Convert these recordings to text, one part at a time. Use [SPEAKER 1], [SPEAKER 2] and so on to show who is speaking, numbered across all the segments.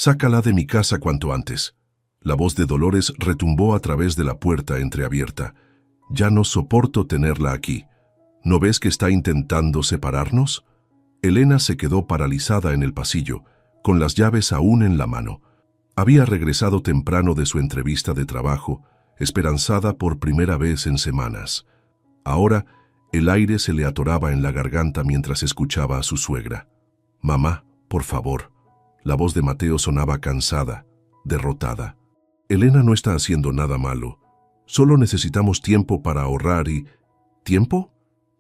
[SPEAKER 1] Sácala de mi casa cuanto antes. La voz de Dolores retumbó a través de la puerta entreabierta. Ya no soporto tenerla aquí. ¿No ves que está intentando separarnos? Elena se quedó paralizada en el pasillo, con las llaves aún en la mano. Había regresado temprano de su entrevista de trabajo, esperanzada por primera vez en semanas. Ahora, el aire se le atoraba en la garganta mientras escuchaba a su suegra. «Mamá, por favor». La voz de Mateo sonaba cansada, derrotada. «Elena no está haciendo nada malo. Solo necesitamos tiempo para ahorrar y...» ¿Tiempo?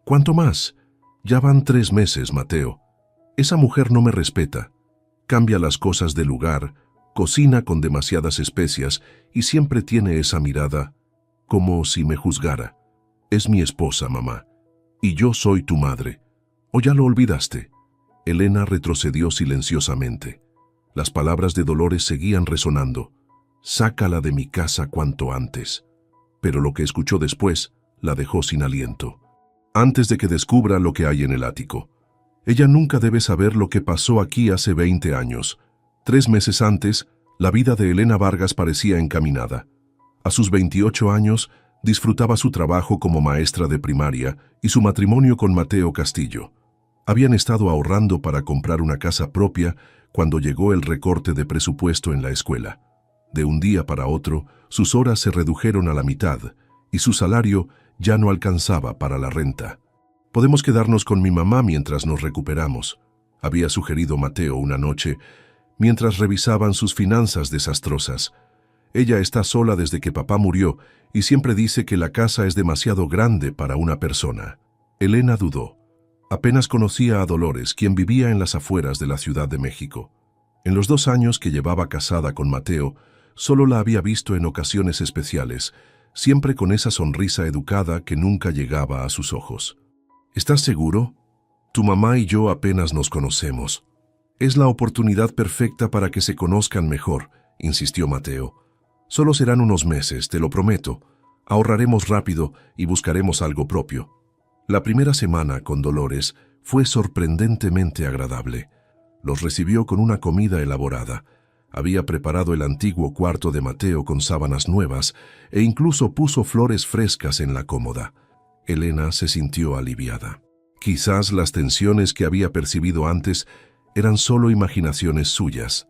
[SPEAKER 1] ¿Cuánto más? Ya van 3 meses, Mateo. Esa mujer no me respeta. Cambia las cosas de lugar, cocina con demasiadas especias y siempre tiene esa mirada, como si me juzgara. Es mi esposa, mamá, y yo soy tu madre. ¿O ya lo olvidaste?» Elena retrocedió silenciosamente. Las palabras de Dolores seguían resonando. «Sácala de mi casa cuanto antes». Pero lo que escuchó después la dejó sin aliento. Antes de que descubra lo que hay en el ático. Ella nunca debe saber lo que pasó aquí hace 20 años. 3 meses antes, la vida de Elena Vargas parecía encaminada. A sus 28 años, disfrutaba su trabajo como maestra de primaria y su matrimonio con Mateo Castillo. Habían estado ahorrando para comprar una casa propia cuando llegó el recorte de presupuesto en la escuela. De un día para otro, sus horas se redujeron a la mitad y su salario ya no alcanzaba para la renta. «Podemos quedarnos con mi mamá mientras nos recuperamos», había sugerido Mateo una noche, mientras revisaban sus finanzas desastrosas. «Ella está sola desde que papá murió y siempre dice que la casa es demasiado grande para una persona». Elena dudó. Apenas conocía a Dolores, quien vivía en las afueras de la Ciudad de México. En los 2 años que llevaba casada con Mateo, solo la había visto en ocasiones especiales, siempre con esa sonrisa educada que nunca llegaba a sus ojos. «¿Estás seguro? Tu mamá y yo apenas nos conocemos. Es la oportunidad perfecta para que se conozcan mejor», insistió Mateo. «Solo serán unos meses, te lo prometo. Ahorraremos rápido y buscaremos algo propio». La primera semana con Dolores fue sorprendentemente agradable. Los recibió con una comida elaborada. Había preparado el antiguo cuarto de Mateo con sábanas nuevas e incluso puso flores frescas en la cómoda. Elena se sintió aliviada. Quizás las tensiones que había percibido antes eran solo imaginaciones suyas.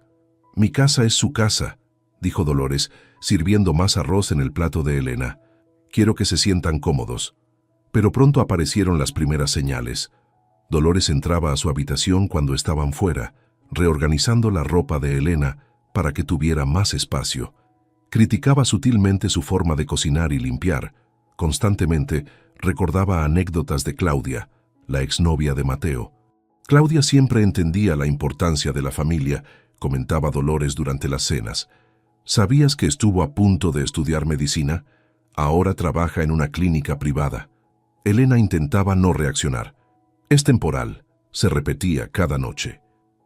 [SPEAKER 1] «Mi casa es su casa», dijo Dolores, sirviendo más arroz en el plato de Elena. «Quiero que se sientan cómodos». Pero pronto aparecieron las primeras señales. Dolores entraba a su habitación cuando estaban fuera, reorganizando la ropa de Elena para que tuviera más espacio. Criticaba sutilmente su forma de cocinar y limpiar. Constantemente recordaba anécdotas de Claudia, la exnovia de Mateo. «Claudia siempre entendía la importancia de la familia», comentaba Dolores durante las cenas. «¿Sabías que estuvo a punto de estudiar medicina? Ahora trabaja en una clínica privada». Elena intentaba no reaccionar. «Es temporal», se repetía cada noche.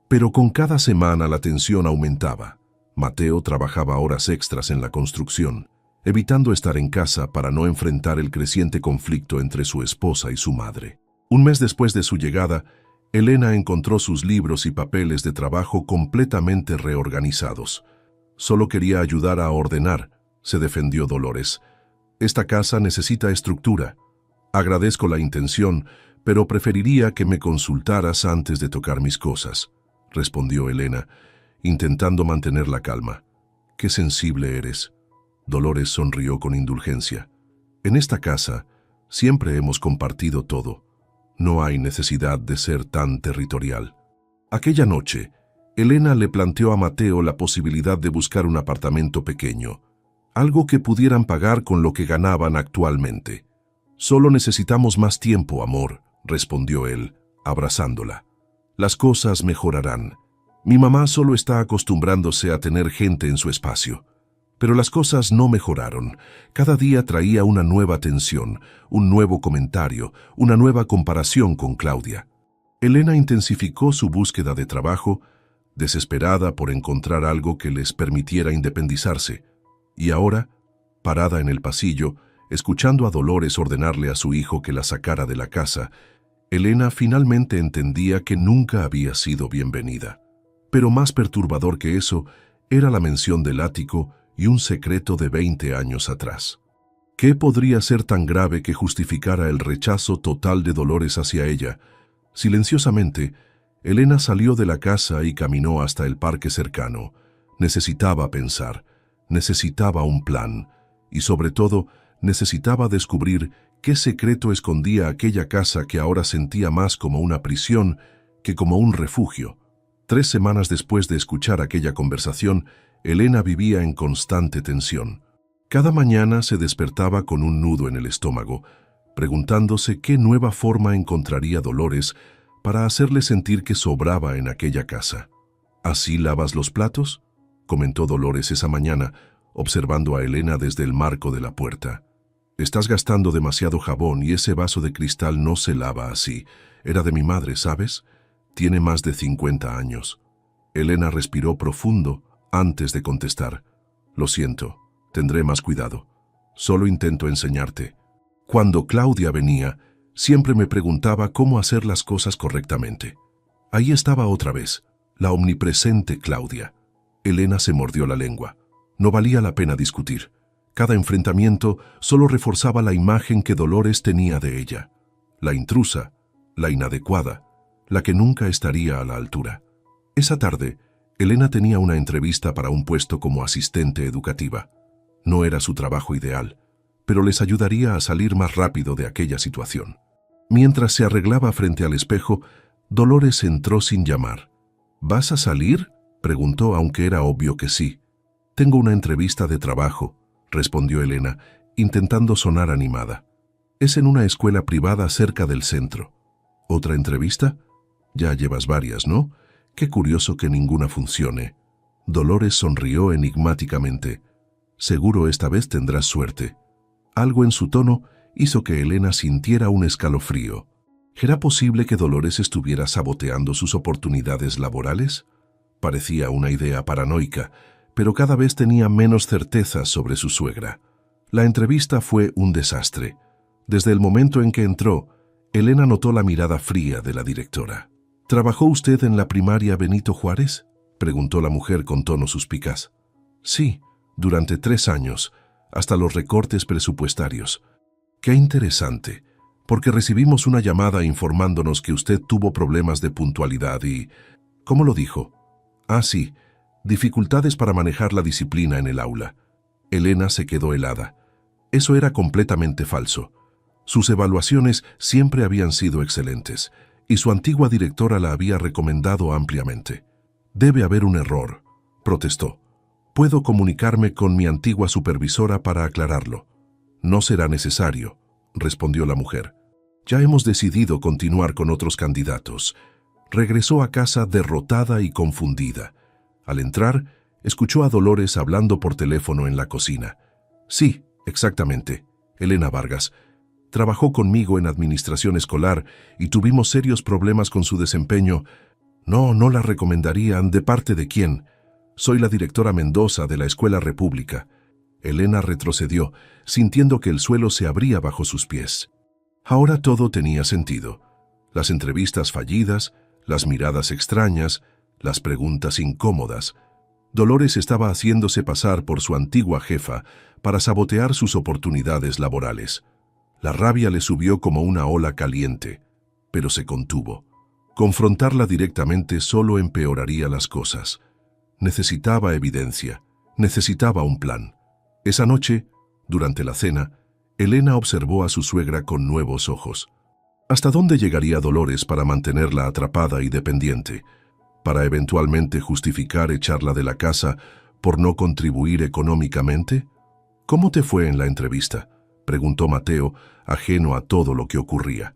[SPEAKER 1] Pero con cada semana la tensión aumentaba. Mateo trabajaba horas extras en la construcción, evitando estar en casa para no enfrentar el creciente conflicto entre su esposa y su madre. Un mes después de su llegada, Elena encontró sus libros y papeles de trabajo completamente reorganizados. «Solo quería ayudar a ordenar», se defendió Dolores. «Esta casa necesita estructura. Agradezco la intención, pero preferiría que me consultaras antes de tocar mis cosas», respondió Elena, intentando mantener la calma. «Qué sensible eres». Dolores sonrió con indulgencia. «En esta casa siempre hemos compartido todo. No hay necesidad de ser tan territorial». Aquella noche, Elena le planteó a Mateo la posibilidad de buscar un apartamento pequeño, algo que pudieran pagar con lo que ganaban actualmente. «Solo necesitamos más tiempo, amor», respondió él, abrazándola. «Las cosas mejorarán. Mi mamá solo está acostumbrándose a tener gente en su espacio». Pero las cosas no mejoraron. Cada día traía una nueva tensión, un nuevo comentario, una nueva comparación con Claudia. Elena intensificó su búsqueda de trabajo, desesperada por encontrar algo que les permitiera independizarse. Y ahora, parada en el pasillo, escuchando a Dolores ordenarle a su hijo que la sacara de la casa, Elena finalmente entendía que nunca había sido bienvenida. Pero más perturbador que eso era la mención del ático y un secreto de 20 años atrás. ¿Qué podría ser tan grave que justificara el rechazo total de Dolores hacia ella? Silenciosamente, Elena salió de la casa y caminó hasta el parque cercano. Necesitaba pensar, necesitaba un plan y, sobre todo, necesitaba descubrir qué secreto escondía aquella casa que ahora sentía más como una prisión que como un refugio. 3 semanas después de escuchar aquella conversación, Elena vivía en constante tensión. Cada mañana se despertaba con un nudo en el estómago, preguntándose qué nueva forma encontraría Dolores para hacerle sentir que sobraba en aquella casa. ¿Así lavas los platos?, comentó Dolores esa mañana, observando a Elena desde el marco de la puerta. Estás gastando demasiado jabón y ese vaso de cristal no se lava así. Era de mi madre, ¿sabes? Tiene más de 50 años. Elena respiró profundo antes de contestar. Lo siento, tendré más cuidado. Solo intento enseñarte. Cuando Claudia venía, siempre me preguntaba cómo hacer las cosas correctamente. Ahí estaba otra vez, la omnipresente Claudia. Elena se mordió la lengua. No valía la pena discutir. Cada enfrentamiento solo reforzaba la imagen que Dolores tenía de ella. La intrusa, la inadecuada, la que nunca estaría a la altura. Esa tarde, Elena tenía una entrevista para un puesto como asistente educativa. No era su trabajo ideal, pero les ayudaría a salir más rápido de aquella situación. Mientras se arreglaba frente al espejo, Dolores entró sin llamar. ¿Vas a salir?, preguntó, aunque era obvio que sí. Tengo una entrevista de trabajo, respondió Elena, intentando sonar animada. Es en una escuela privada cerca del centro. ¿Otra entrevista? Ya llevas varias, ¿no? Qué curioso que ninguna funcione. Dolores sonrió enigmáticamente. Seguro esta vez tendrás suerte. Algo en su tono hizo que Elena sintiera un escalofrío. ¿Era posible que Dolores estuviera saboteando sus oportunidades laborales? Parecía una idea paranoica, pero cada vez tenía menos certezas sobre su suegra. La entrevista fue un desastre. Desde el momento en que entró, Elena notó la mirada fría de la directora. ¿Trabajó usted en la primaria Benito Juárez?, preguntó la mujer con tono suspicaz. Sí, durante 3 años, hasta los recortes presupuestarios. Qué interesante, porque recibimos una llamada informándonos que usted tuvo problemas de puntualidad y... ¿Cómo lo dijo? Ah, sí, dificultades para manejar la disciplina en el aula. Elena se quedó helada. Eso era completamente falso. Sus evaluaciones siempre habían sido excelentes, y su antigua directora la había recomendado ampliamente. Debe haber un error, protestó. Puedo comunicarme con mi antigua supervisora para aclararlo. No será necesario, respondió la mujer. Ya hemos decidido continuar con otros candidatos. Regresó a casa derrotada y confundida. Al entrar, escuchó a Dolores hablando por teléfono en la cocina. Sí, exactamente, Elena Vargas. Trabajó conmigo en administración escolar y tuvimos serios problemas con su desempeño. No la recomendarían. ¿De parte de quién? Soy la directora Mendoza de la Escuela República. Elena retrocedió, sintiendo que el suelo se abría bajo sus pies. Ahora todo tenía sentido. Las entrevistas fallidas, las miradas extrañas, las preguntas incómodas. Dolores estaba haciéndose pasar por su antigua jefa para sabotear sus oportunidades laborales. La rabia le subió como una ola caliente, pero se contuvo. Confrontarla directamente solo empeoraría las cosas. Necesitaba evidencia, necesitaba un plan. Esa noche, durante la cena, Elena observó a su suegra con nuevos ojos. ¿Hasta dónde llegaría Dolores para mantenerla atrapada y dependiente? ¿Para eventualmente justificar echarla de la casa por no contribuir económicamente? ¿Cómo te fue en la entrevista?, preguntó Mateo, ajeno a todo lo que ocurría.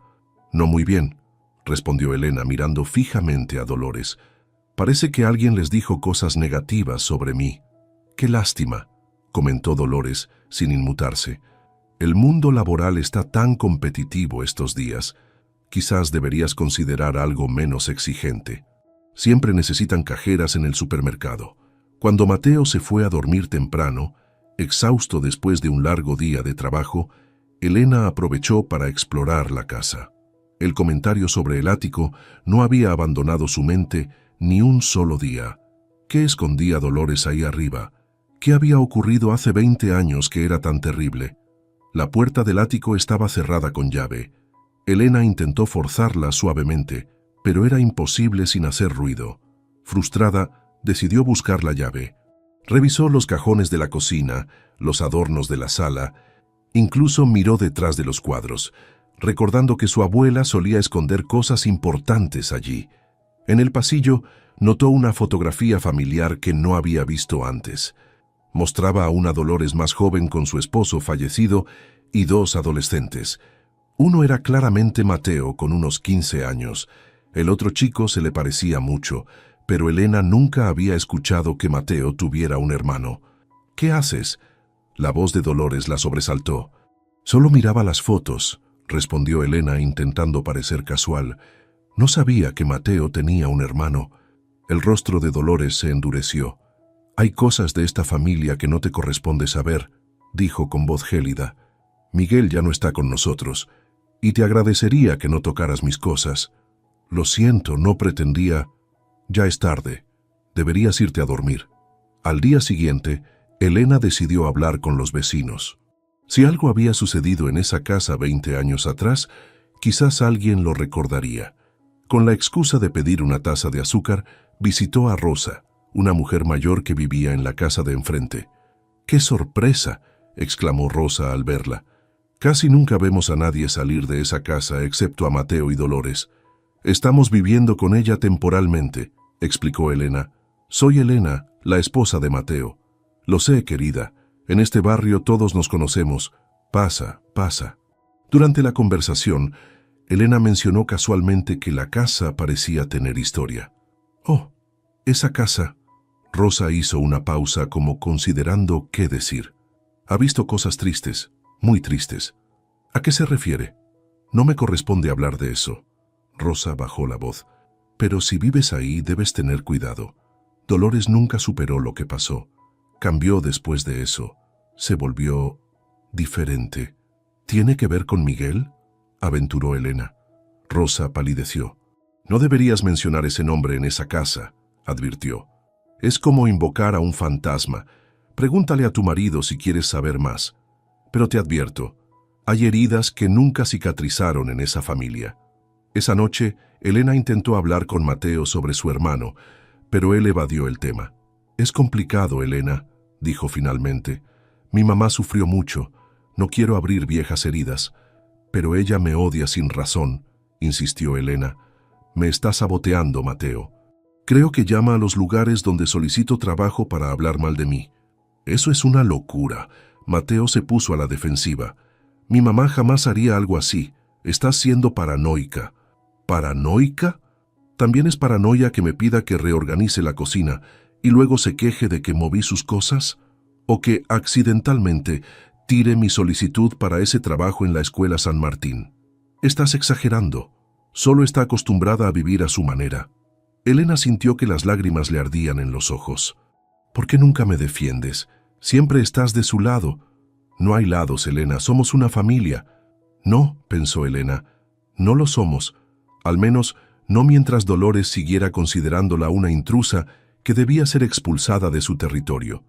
[SPEAKER 1] No muy bien, respondió Elena mirando fijamente a Dolores. Parece que alguien les dijo cosas negativas sobre mí. Qué lástima, comentó Dolores, sin inmutarse. El mundo laboral está tan competitivo estos días. Quizás deberías considerar algo menos exigente. Siempre necesitan cajeras en el supermercado. Cuando Mateo se fue a dormir temprano, exhausto después de un largo día de trabajo, Elena aprovechó para explorar la casa. El comentario sobre el ático no había abandonado su mente ni un solo día. ¿Qué escondía Dolores ahí arriba? ¿Qué había ocurrido hace 20 años que era tan terrible? La puerta del ático estaba cerrada con llave. Elena intentó forzarla suavemente, pero era imposible sin hacer ruido. Frustrada, decidió buscar la llave. Revisó los cajones de la cocina, los adornos de la sala, incluso miró detrás de los cuadros, recordando que su abuela solía esconder cosas importantes allí. En el pasillo, notó una fotografía familiar que no había visto antes. Mostraba a una Dolores más joven con su esposo fallecido y dos adolescentes. Uno era claramente Mateo, con unos 15 años. El otro chico se le parecía mucho, pero Elena nunca había escuchado que Mateo tuviera un hermano. «¿Qué haces?», la voz de Dolores la sobresaltó. «Solo miraba las fotos», respondió Elena intentando parecer casual. No sabía que Mateo tenía un hermano. El rostro de Dolores se endureció. «Hay cosas de esta familia que no te corresponde saber», dijo con voz gélida. «Miguel ya no está con nosotros, y te agradecería que no tocaras mis cosas. Lo siento, no pretendía. Ya es tarde. Deberías irte a dormir». Al día siguiente, Elena decidió hablar con los vecinos. Si algo había sucedido en esa casa 20 años atrás, quizás alguien lo recordaría. Con la excusa de pedir una taza de azúcar, visitó a Rosa, una mujer mayor que vivía en la casa de enfrente. «¡Qué sorpresa!», exclamó Rosa al verla. «Casi nunca vemos a nadie salir de esa casa excepto a Mateo y Dolores. Estamos viviendo con ella temporalmente», explicó Elena. «Soy Elena, la esposa de Mateo. Lo sé, querida. En este barrio todos nos conocemos. Pasa, pasa». Durante la conversación, Elena mencionó casualmente que la casa parecía tener historia. «Oh, esa casa». Rosa hizo una pausa como considerando qué decir. «Ha visto cosas tristes, muy tristes». «¿A qué se refiere?». «No me corresponde hablar de eso». Rosa bajó la voz. «Pero si vives ahí debes tener cuidado. Dolores nunca superó lo que pasó. Cambió después de eso. Se volvió diferente». «¿Tiene que ver con Miguel?», aventuró Elena. Rosa palideció. «No deberías mencionar ese nombre en esa casa», advirtió. «Es como invocar a un fantasma. Pregúntale a tu marido si quieres saber más. Pero te advierto, hay heridas que nunca cicatrizaron en esa familia». Esa noche, Elena intentó hablar con Mateo sobre su hermano, pero él evadió el tema. «Es complicado, Elena», dijo finalmente. «Mi mamá sufrió mucho. No quiero abrir viejas heridas». «Pero ella me odia sin razón», insistió Elena. «Me está saboteando, Mateo. Creo que llama a los lugares donde solicito trabajo para hablar mal de mí». «Eso es una locura». Mateo se puso a la defensiva. «Mi mamá jamás haría algo así. Estás siendo paranoica». «¿Paranoica? ¿También es paranoia que me pida que reorganice la cocina y luego se queje de que moví sus cosas? ¿O que accidentalmente tire mi solicitud para ese trabajo en la escuela San Martín? Estás exagerando. Solo está acostumbrada a vivir a su manera». Elena sintió que las lágrimas le ardían en los ojos. «¿Por qué nunca me defiendes? Siempre estás de su lado». «No hay lados, Elena. Somos una familia». «No», pensó Elena. «No lo somos. Al menos no mientras Dolores siguiera considerándola una intrusa que debía ser expulsada de su territorio».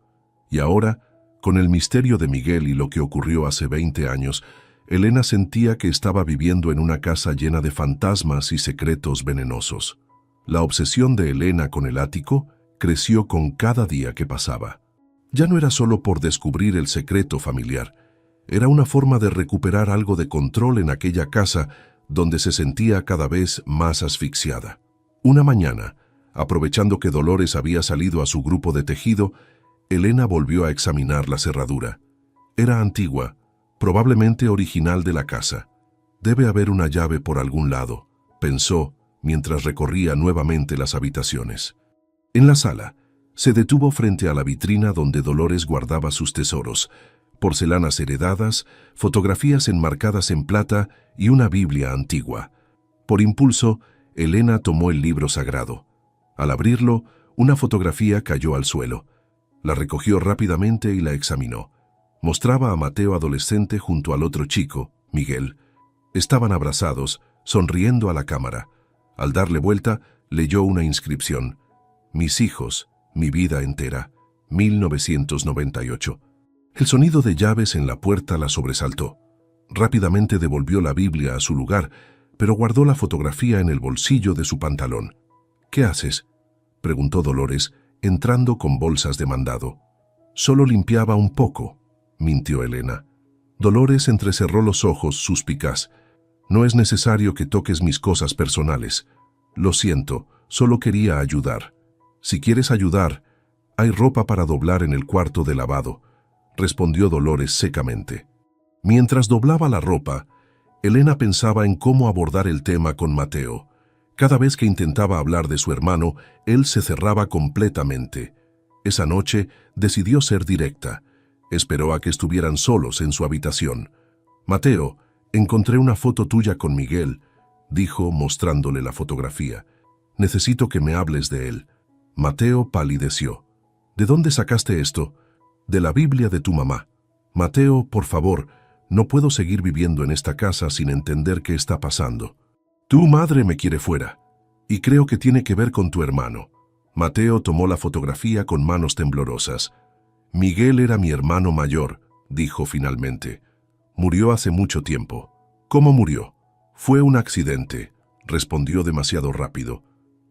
[SPEAKER 1] Y ahora, con el misterio de Miguel y lo que ocurrió hace 20 años, Elena sentía que estaba viviendo en una casa llena de fantasmas y secretos venenosos. La obsesión de Elena con el ático creció con cada día que pasaba. Ya no era solo por descubrir el secreto familiar, era una forma de recuperar algo de control en aquella casa donde se sentía cada vez más asfixiada. Una mañana, aprovechando que Dolores había salido a su grupo de tejido, Elena volvió a examinar la cerradura. Era antigua, probablemente original de la casa. «Debe haber una llave por algún lado», pensó mientras recorría nuevamente las habitaciones. En la sala, se detuvo frente a la vitrina donde Dolores guardaba sus tesoros: porcelanas heredadas, fotografías enmarcadas en plata y una Biblia antigua. Por impulso, Elena tomó el libro sagrado. Al abrirlo, una fotografía cayó al suelo. La recogió rápidamente y la examinó. Mostraba a Mateo adolescente junto al otro chico, Miguel. Estaban abrazados, sonriendo a la cámara. Al darle vuelta, Leyó una inscripción: Mis hijos, mi vida entera, 1998. El sonido de llaves en la puerta la sobresaltó. Rápidamente devolvió la Biblia a su lugar, pero guardó la fotografía en el bolsillo de su pantalón. «¿Qué haces?», preguntó Dolores, entrando con bolsas de mandado. «Solo limpiaba un poco», mintió Elena. Dolores entrecerró los ojos, suspicaz. «No es necesario que toques mis cosas personales. Lo siento, solo quería ayudar. Si quieres ayudar, hay ropa para doblar en el cuarto de lavado», respondió Dolores secamente. Mientras doblaba la ropa, Elena pensaba en cómo abordar el tema con Mateo. Cada vez que intentaba hablar de su hermano, él se cerraba completamente. Esa noche decidió ser directa. Esperó a que estuvieran solos en su habitación. «Mateo, encontré una foto tuya con Miguel», dijo mostrándole la fotografía. «Necesito que me hables de él». Mateo palideció. «¿De dónde sacaste esto?» «De la Biblia de tu mamá». «Mateo, por favor, no puedo seguir viviendo en esta casa sin entender qué está pasando. Tu madre me quiere fuera, y creo que tiene que ver con tu hermano». Mateo tomó la fotografía con manos temblorosas. «Miguel era mi hermano mayor», dijo finalmente. «Murió hace mucho tiempo». «¿Cómo murió?» «Fue un accidente», respondió demasiado rápido.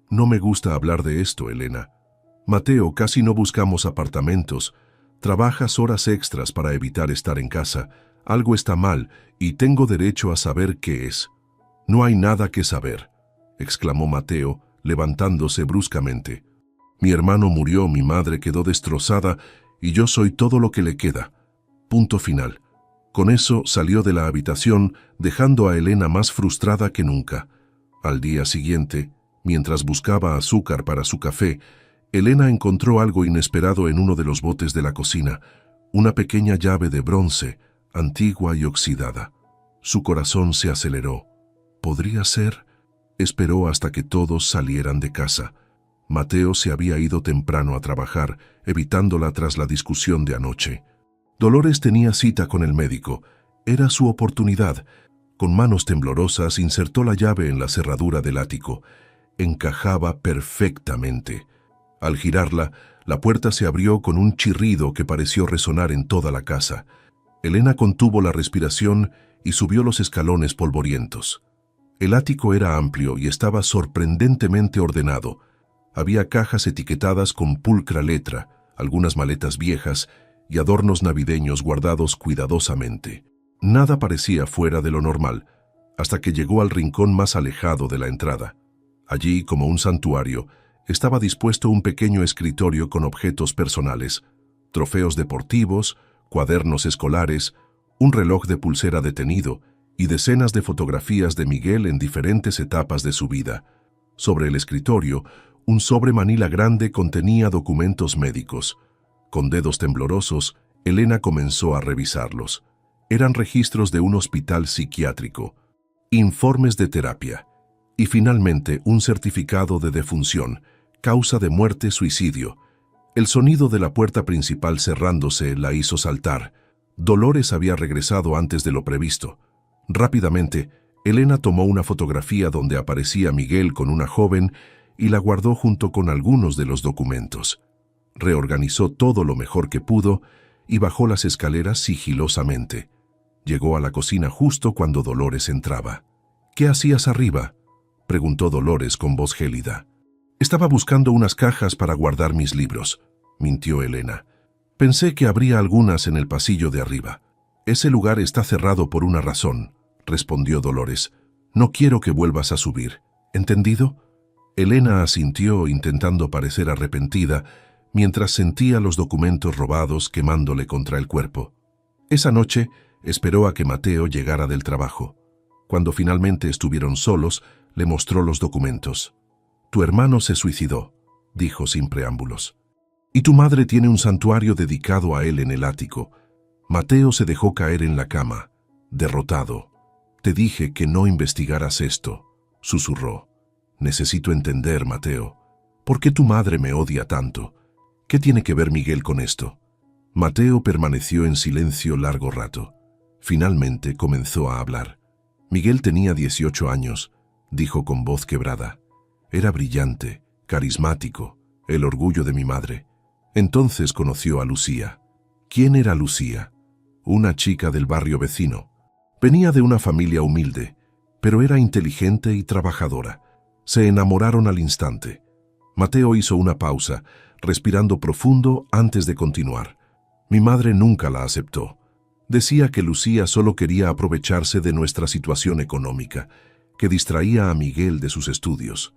[SPEAKER 1] «No me gusta hablar de esto, Elena. Mateo, casi no buscamos apartamentos. Trabajas horas extras para evitar estar en casa. Algo está mal y tengo derecho a saber qué es». «No hay nada que saber», exclamó Mateo, levantándose bruscamente. «Mi hermano murió, mi madre quedó destrozada y yo soy todo lo que le queda. Punto final». Con eso salió de la habitación, dejando a Elena más frustrada que nunca. Al día siguiente, mientras buscaba azúcar para su café, Elena encontró algo inesperado en uno de los botes de la cocina, una pequeña llave de bronce, antigua y oxidada. Su corazón se aceleró. ¿Podría ser? Esperó hasta que todos salieran de casa. Mateo se había ido temprano a trabajar, evitándola tras la discusión de anoche. Dolores tenía cita con el médico. Era su oportunidad. Con manos temblorosas insertó la llave en la cerradura del ático. Encajaba perfectamente. Al girarla, la puerta se abrió con un chirrido que pareció resonar en toda la casa. Elena contuvo la respiración y subió los escalones polvorientos. El ático era amplio y estaba sorprendentemente ordenado. Había cajas etiquetadas con pulcra letra, algunas maletas viejas y adornos navideños guardados cuidadosamente. Nada parecía fuera de lo normal, hasta que llegó al rincón más alejado de la entrada. Allí, como un santuario, estaba dispuesto un pequeño escritorio con objetos personales, trofeos deportivos, cuadernos escolares, un reloj de pulsera detenido y decenas de fotografías de Miguel en diferentes etapas de su vida. Sobre el escritorio, un sobre manila grande contenía documentos médicos. Con dedos temblorosos, Elena comenzó a revisarlos. Eran registros de un hospital psiquiátrico, informes de terapia y finalmente un certificado de defunción, causa de muerte, suicidio. El sonido de la puerta principal cerrándose la hizo saltar. Dolores había regresado antes de lo previsto. Rápidamente, Elena tomó una fotografía donde aparecía Miguel con una joven y la guardó junto con algunos de los documentos. Reorganizó todo lo mejor que pudo y bajó las escaleras sigilosamente. Llegó a la cocina justo cuando Dolores entraba. «¿Qué hacías arriba?», preguntó Dolores con voz gélida. «Estaba buscando unas cajas para guardar mis libros», mintió Elena. «Pensé que habría algunas en el pasillo de arriba». «Ese lugar está cerrado por una razón», respondió Dolores. «No quiero que vuelvas a subir. ¿Entendido?». Elena asintió intentando parecer arrepentida, mientras sentía los documentos robados quemándole contra el cuerpo. Esa noche esperó a que Mateo llegara del trabajo. Cuando finalmente estuvieron solos, le mostró los documentos. «Tu hermano se suicidó», dijo sin preámbulos. «Y tu madre tiene un santuario dedicado a él en el ático». Mateo se dejó caer en la cama, derrotado. «Te dije que no investigaras esto», susurró. «Necesito entender, Mateo. ¿Por qué tu madre me odia tanto? ¿Qué tiene que ver Miguel con esto?». Mateo permaneció en silencio largo rato. Finalmente comenzó a hablar. «Miguel tenía 18 años», dijo con voz quebrada. Era brillante, carismático, el orgullo de mi madre. Entonces conoció a Lucía. ¿Quién era Lucía? Una chica del barrio vecino. Venía de una familia humilde, pero era inteligente y trabajadora. Se enamoraron al instante. Mateo hizo una pausa, respirando profundo antes de continuar. Mi madre nunca la aceptó. Decía que Lucía solo quería aprovecharse de nuestra situación económica, que distraía a Miguel de sus estudios.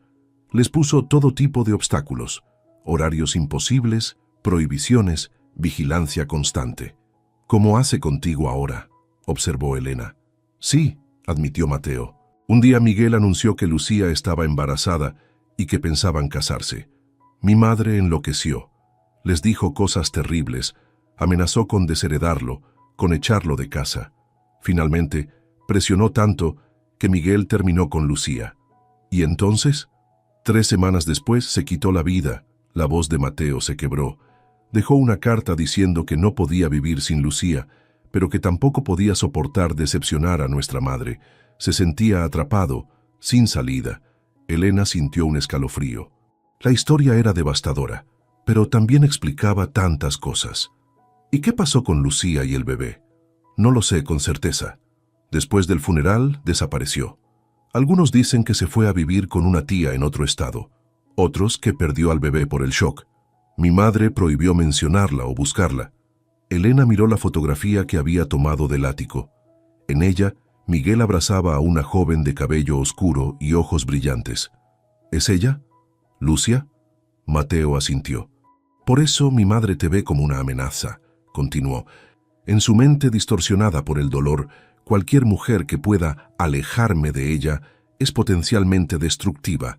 [SPEAKER 1] Les puso todo tipo de obstáculos, horarios imposibles, prohibiciones, vigilancia constante. «¿Cómo hace contigo ahora?», observó Elena. «Sí», admitió Mateo. Un día Miguel anunció que Lucía estaba embarazada y que pensaban casarse. Mi madre enloqueció. Les dijo cosas terribles, amenazó con desheredarlo, con echarlo de casa. Finalmente, presionó tanto que Miguel terminó con Lucía. ¿Y entonces? 3 semanas después se quitó la vida. La voz de Mateo se quebró. Dejó una carta diciendo que no podía vivir sin Lucía, pero que tampoco podía soportar decepcionar a nuestra madre. Se sentía atrapado, sin salida. Elena sintió un escalofrío. La historia era devastadora, pero también explicaba tantas cosas. ¿Y qué pasó con Lucía y el bebé? No lo sé con certeza. Después del funeral, desapareció. Algunos dicen que se fue a vivir con una tía en otro estado. Otros que perdió al bebé por el shock. Mi madre prohibió mencionarla o buscarla. Elena miró la fotografía que había tomado del ático. En ella, Miguel abrazaba a una joven de cabello oscuro y ojos brillantes. ¿Es ella? ¿Lucia? Mateo asintió. Por eso mi madre te ve como una amenaza, continuó. En su mente distorsionada por el dolor, cualquier mujer que pueda alejarme de ella es potencialmente destructiva.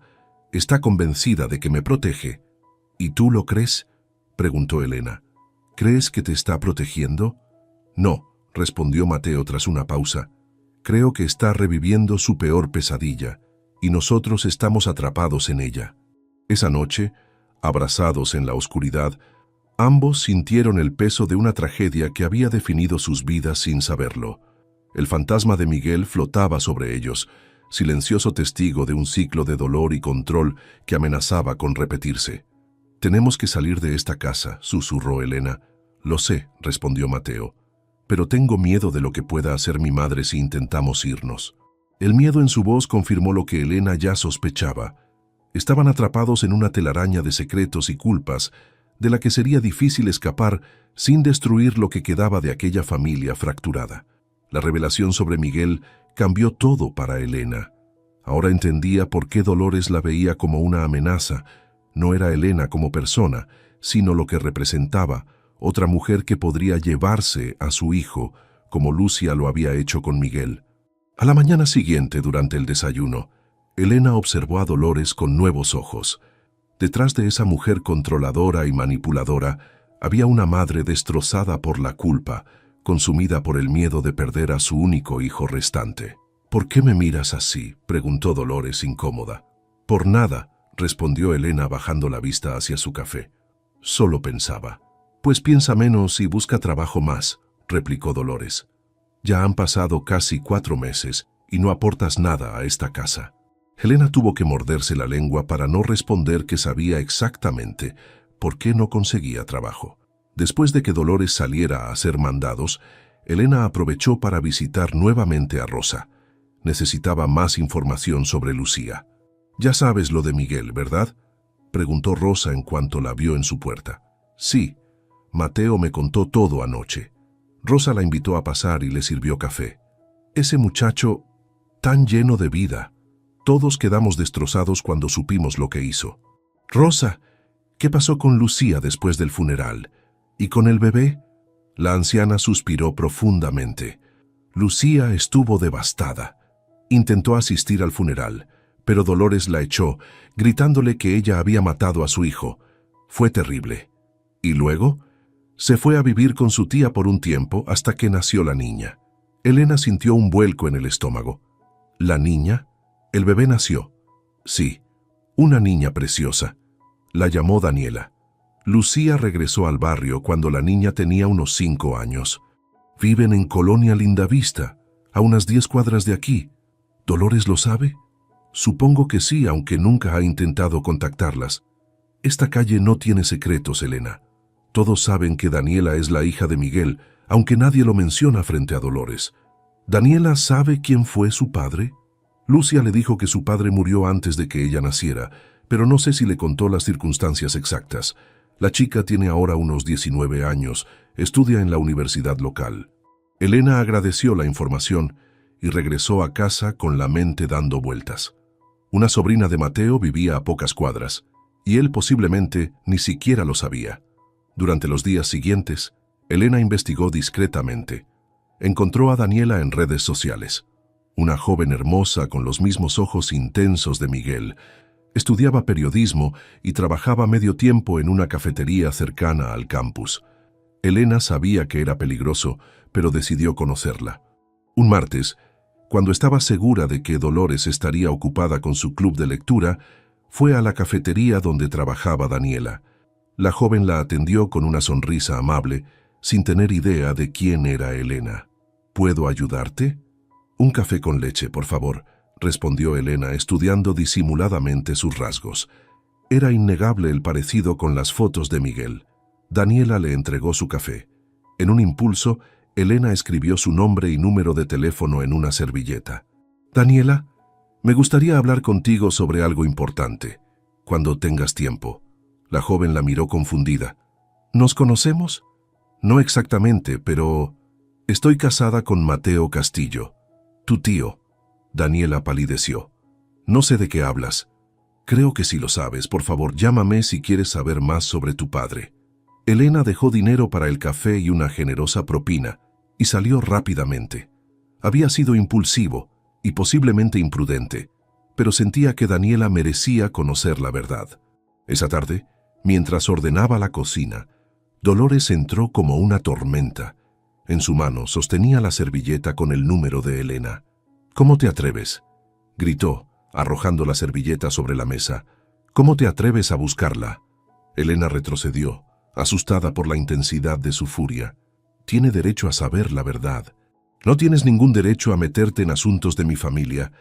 [SPEAKER 1] Está convencida de que me protege. ¿Y tú lo crees?, preguntó Elena. ¿Crees que te está protegiendo? No, respondió Mateo tras una pausa. Creo que está reviviendo su peor pesadilla, y nosotros estamos atrapados en ella. Esa noche, abrazados en la oscuridad, ambos sintieron el peso de una tragedia que había definido sus vidas sin saberlo. El fantasma de Miguel flotaba sobre ellos, silencioso testigo de un ciclo de dolor y control que amenazaba con repetirse. «Tenemos que salir de esta casa», susurró Elena. «Lo sé», respondió Mateo, «pero tengo miedo de lo que pueda hacer mi madre si intentamos irnos». El miedo en su voz confirmó lo que Elena ya sospechaba. Estaban atrapados en una telaraña de secretos y culpas, de la que sería difícil escapar sin destruir lo que quedaba de aquella familia fracturada. La revelación sobre Miguel cambió todo para Elena. Ahora entendía por qué Dolores la veía como una amenaza. No era Elena como persona, sino lo que representaba, otra mujer que podría llevarse a su hijo, como Lucia lo había hecho con Miguel. A la mañana siguiente, durante el desayuno, Elena observó a Dolores con nuevos ojos. Detrás de esa mujer controladora y manipuladora había una madre destrozada por la culpa, consumida por el miedo de perder a su único hijo restante. «¿Por qué me miras así?», preguntó Dolores incómoda. «Por nada», respondió Elena bajando la vista hacia su café. «Solo pensaba». «Pues piensa menos y busca trabajo más», replicó Dolores. «Ya han pasado casi 4 meses y no aportas nada a esta casa». Elena tuvo que morderse la lengua para no responder que sabía exactamente por qué no conseguía trabajo. Después de que Dolores saliera a hacer mandados, Elena aprovechó para visitar nuevamente a Rosa. Necesitaba más información sobre Lucía. «Ya sabes lo de Miguel, ¿verdad?», preguntó Rosa en cuanto la vio en su puerta. «Sí, Mateo me contó todo anoche». Rosa la invitó a pasar y le sirvió café. «Ese muchacho, tan lleno de vida. Todos quedamos destrozados cuando supimos lo que hizo». «Rosa, ¿qué pasó con Lucía después del funeral? ¿Y con el bebé?». La anciana suspiró profundamente. «Lucía estuvo devastada. Intentó asistir al funeral, pero Dolores la echó, gritándole que ella había matado a su hijo. Fue terrible. ¿Y luego?». «Se fue a vivir con su tía por un tiempo hasta que nació la niña». Elena sintió un vuelco en el estómago. «¿La niña? ¿El bebé nació?». «Sí, una niña preciosa. La llamó Daniela. Lucía regresó al barrio cuando la niña tenía unos 5 años. Viven en Colonia Lindavista, a unas 10 cuadras de aquí. ¿Dolores lo sabe?». Supongo que sí, aunque nunca ha intentado contactarlas. Esta calle no tiene secretos, Elena. Todos saben que Daniela es la hija de Miguel, aunque nadie lo menciona frente a Dolores. ¿Daniela sabe quién fue su padre? Lucia le dijo que su padre murió antes de que ella naciera, pero no sé si le contó las circunstancias exactas. La chica tiene ahora unos 19 años, estudia en la universidad local. Elena agradeció la información y regresó a casa con la mente dando vueltas. Una sobrina de Mateo vivía a pocas cuadras, y él posiblemente ni siquiera lo sabía. Durante los días siguientes, Elena investigó discretamente. Encontró a Daniela en redes sociales. Una joven hermosa con los mismos ojos intensos de Miguel. Estudiaba periodismo y trabajaba medio tiempo en una cafetería cercana al campus. Elena sabía que era peligroso, pero decidió conocerla. Un martes, cuando estaba segura de que Dolores estaría ocupada con su club de lectura, fue a la cafetería donde trabajaba Daniela. La joven la atendió con una sonrisa amable, sin tener idea de quién era Elena. ¿Puedo ayudarte? Un café con leche, por favor, respondió Elena, estudiando disimuladamente sus rasgos. Era innegable el parecido con las fotos de Miguel. Daniela le entregó su café. En un impulso, Elena escribió su nombre y número de teléfono en una servilleta. Daniela, me gustaría hablar contigo sobre algo importante, cuando tengas tiempo. La joven la miró confundida. ¿Nos conocemos? No exactamente, pero estoy casada con Mateo Castillo, tu tío. Daniela palideció. No sé de qué hablas. Creo que sí lo sabes. Por favor, llámame si quieres saber más sobre tu padre. Elena dejó dinero para el café y una generosa propina, y salió rápidamente. Había sido impulsivo y posiblemente imprudente, pero sentía que Daniela merecía conocer la verdad. Esa tarde, mientras ordenaba la cocina, Dolores entró como una tormenta. En su mano sostenía la servilleta con el número de Elena. «¿Cómo te atreves?», gritó, arrojando la servilleta sobre la mesa. «¿Cómo te atreves a buscarla?». Elena retrocedió, asustada por la intensidad de su furia. «Tiene derecho a saber la verdad. No tienes ningún derecho a meterte en asuntos de mi familia.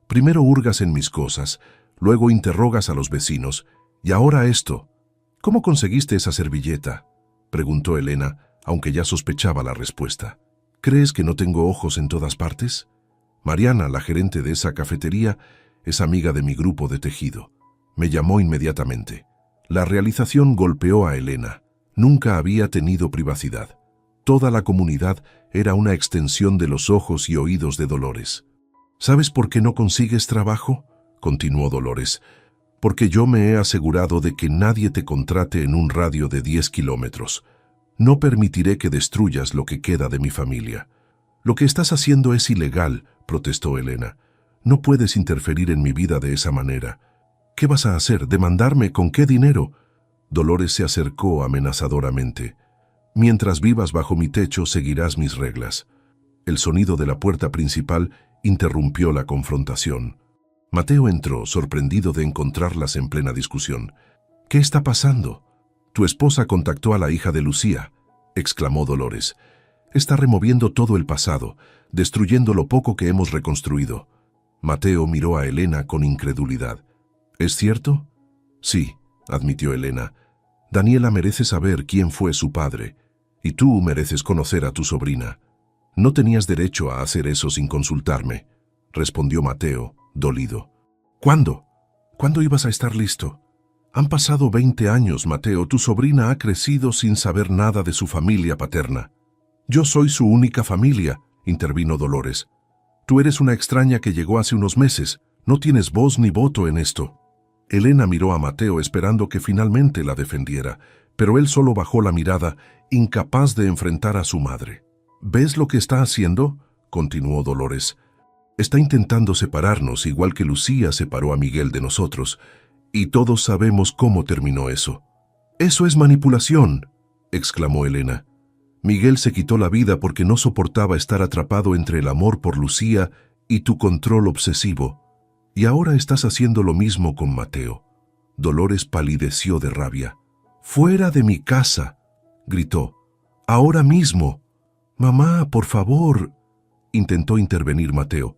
[SPEAKER 1] Primero hurgas en mis cosas, luego interrogas a los vecinos, y ahora esto». «¿Cómo conseguiste esa servilleta?», preguntó Elena, aunque ya sospechaba la respuesta. «¿Crees que no tengo ojos en todas partes? Mariana, la gerente de esa cafetería, es amiga de mi grupo de tejido. Me llamó inmediatamente». La realización golpeó a Elena. Nunca había tenido privacidad. Toda la comunidad era una extensión de los ojos y oídos de Dolores. «¿Sabes por qué no consigues trabajo?», continuó Dolores. «Porque yo me he asegurado de que nadie te contrate en un radio de 10 kilómetros. No permitiré que destruyas lo que queda de mi familia». «Lo que estás haciendo es ilegal», protestó Elena. «No puedes interferir en mi vida de esa manera». «¿Qué vas a hacer? ¿Demandarme? ¿Con qué dinero?». Dolores se acercó amenazadoramente. «Mientras vivas bajo mi techo, seguirás mis reglas». El sonido de la puerta principal interrumpió la confrontación. Mateo entró, sorprendido de encontrarlas en plena discusión. «¿Qué está pasando?». «Tu esposa contactó a la hija de Lucía», exclamó Dolores. «Está removiendo todo el pasado, destruyendo lo poco que hemos reconstruido». Mateo miró a Elena con incredulidad. «¿Es cierto?». «Sí», admitió Elena. «Daniela merece saber quién fue su padre, y tú mereces conocer a tu sobrina». «No tenías derecho a hacer eso sin consultarme», respondió Mateo, dolido. «¿Cuándo? ¿Cuándo ibas a estar listo? Han pasado 20 años, Mateo. Tu sobrina ha crecido sin saber nada de su familia paterna». «Yo soy su única familia», intervino Dolores. «Tú eres una extraña que llegó hace unos meses. No tienes voz ni voto en esto». Elena miró a Mateo esperando que finalmente la defendiera, pero él solo bajó la mirada, incapaz de enfrentar a su madre. «¿Ves lo que está haciendo?», continuó Dolores. «Está intentando separarnos, igual que Lucía separó a Miguel de nosotros, y todos sabemos cómo terminó eso». «Eso es manipulación», exclamó Elena. «Miguel se quitó la vida porque no soportaba estar atrapado entre el amor por Lucía y tu control obsesivo. Y ahora estás haciendo lo mismo con Mateo». Dolores palideció de rabia. «¡Fuera de mi casa!», gritó. «Ahora mismo». «Mamá, por favor», intentó intervenir Mateo.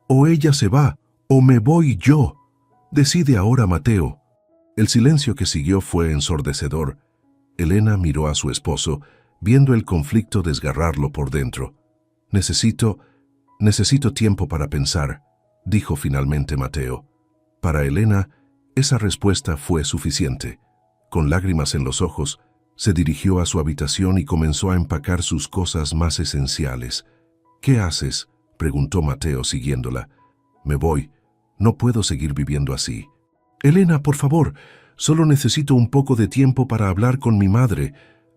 [SPEAKER 1] «O ella se va, ¿O me voy yo? Decide ahora, Mateo. El silencio que siguió fue ensordecedor. Elena miró a su esposo, viendo el conflicto desgarrarlo por dentro. Necesito tiempo para pensar, dijo finalmente Mateo. Para Elena, esa respuesta fue suficiente. Con lágrimas en los ojos, se dirigió a su habitación y comenzó a empacar sus cosas más esenciales. ¿Qué haces?, preguntó Mateo siguiéndola. Me voy. No puedo seguir viviendo así. Elena, por favor, solo necesito un poco de tiempo para hablar con mi madre,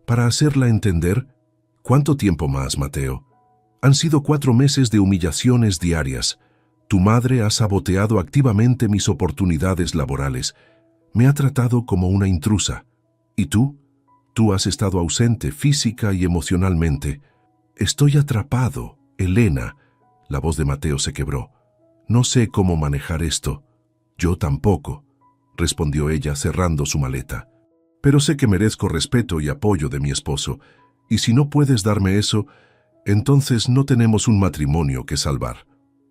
[SPEAKER 1] para hacerla entender. ¿Cuánto tiempo más, Mateo? Han sido 4 meses de humillaciones diarias. Tu madre ha saboteado activamente mis oportunidades laborales. Me ha tratado como una intrusa. ¿Y tú? Tú has estado ausente física y emocionalmente. Estoy atrapado, Elena. La voz de Mateo se quebró. No sé cómo manejar esto. Yo tampoco, respondió ella cerrando su maleta. Pero sé que merezco respeto y apoyo de mi esposo, y si no puedes darme eso, entonces no tenemos un matrimonio que salvar.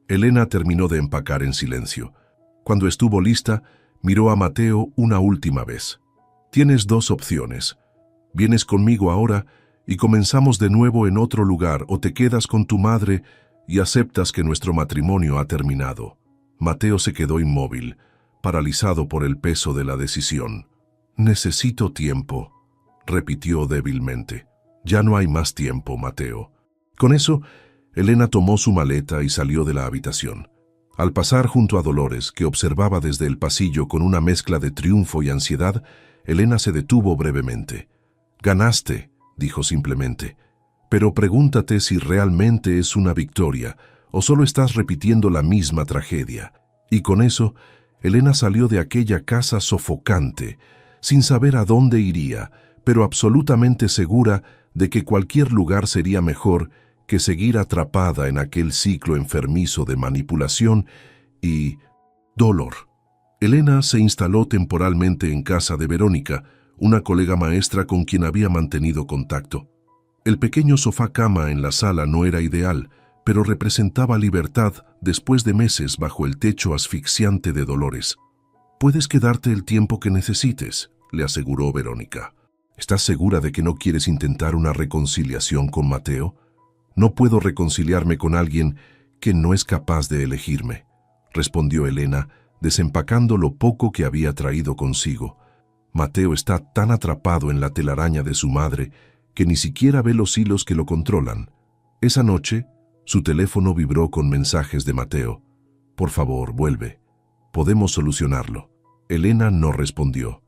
[SPEAKER 1] Elena terminó de empacar en silencio. Cuando estuvo lista, miró a Mateo una última vez. Tienes 2 opciones. Vienes conmigo ahora y comenzamos de nuevo en otro lugar, o te quedas con tu madre y aceptas que nuestro matrimonio ha terminado. Mateo se quedó inmóvil, paralizado por el peso de la decisión. Necesito tiempo, repitió débilmente. Ya no hay más tiempo, Mateo. Con eso, Elena tomó su maleta y salió de la habitación. Al pasar junto a Dolores, que observaba desde el pasillo con una mezcla de triunfo y ansiedad, Elena se detuvo brevemente. Ganaste, dijo simplemente. Pero pregúntate si realmente es una victoria o solo estás repitiendo la misma tragedia. Y con eso, Elena salió de aquella casa sofocante, sin saber a dónde iría, pero absolutamente segura de que cualquier lugar sería mejor que seguir atrapada en aquel ciclo enfermizo de manipulación y dolor. Elena se instaló temporalmente en casa de Verónica, una colega maestra con quien había mantenido contacto. El pequeño sofá-cama en la sala no era ideal, pero representaba libertad después de meses bajo el techo asfixiante de Dolores. «Puedes quedarte el tiempo que necesites», le aseguró Verónica. «¿Estás segura de que no quieres intentar una reconciliación con Mateo?» «No puedo reconciliarme con alguien que no es capaz de elegirme», respondió Elena, desempacando lo poco que había traído consigo. «Mateo está tan atrapado en la telaraña de su madre que ni siquiera ve los hilos que lo controlan». Esa noche, su teléfono vibró con mensajes de Mateo. «Por favor, vuelve. Podemos solucionarlo». Elena no respondió.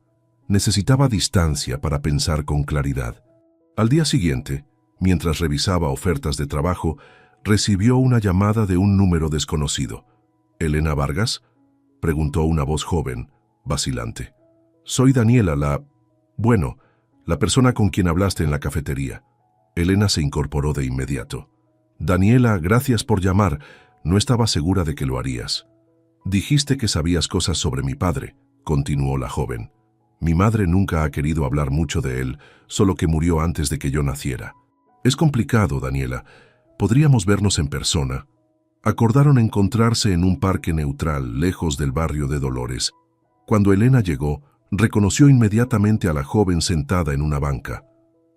[SPEAKER 1] Necesitaba distancia para pensar con claridad. Al día siguiente, mientras revisaba ofertas de trabajo, recibió una llamada de un número desconocido. «¿Elena Vargas?», preguntó una voz joven, vacilante. «Soy Daniela, la persona con quien hablaste en la cafetería». Elena se incorporó de inmediato. «Daniela, gracias por llamar. No estaba segura de que lo harías». «Dijiste que sabías cosas sobre mi padre», continuó la joven. «Mi madre nunca ha querido hablar mucho de él, solo que murió antes de que yo naciera. Es complicado, Daniela. ¿Podríamos vernos en persona?» Acordaron encontrarse en un parque neutral, lejos del barrio de Dolores. Cuando Elena llegó, reconoció inmediatamente a la joven sentada en una banca.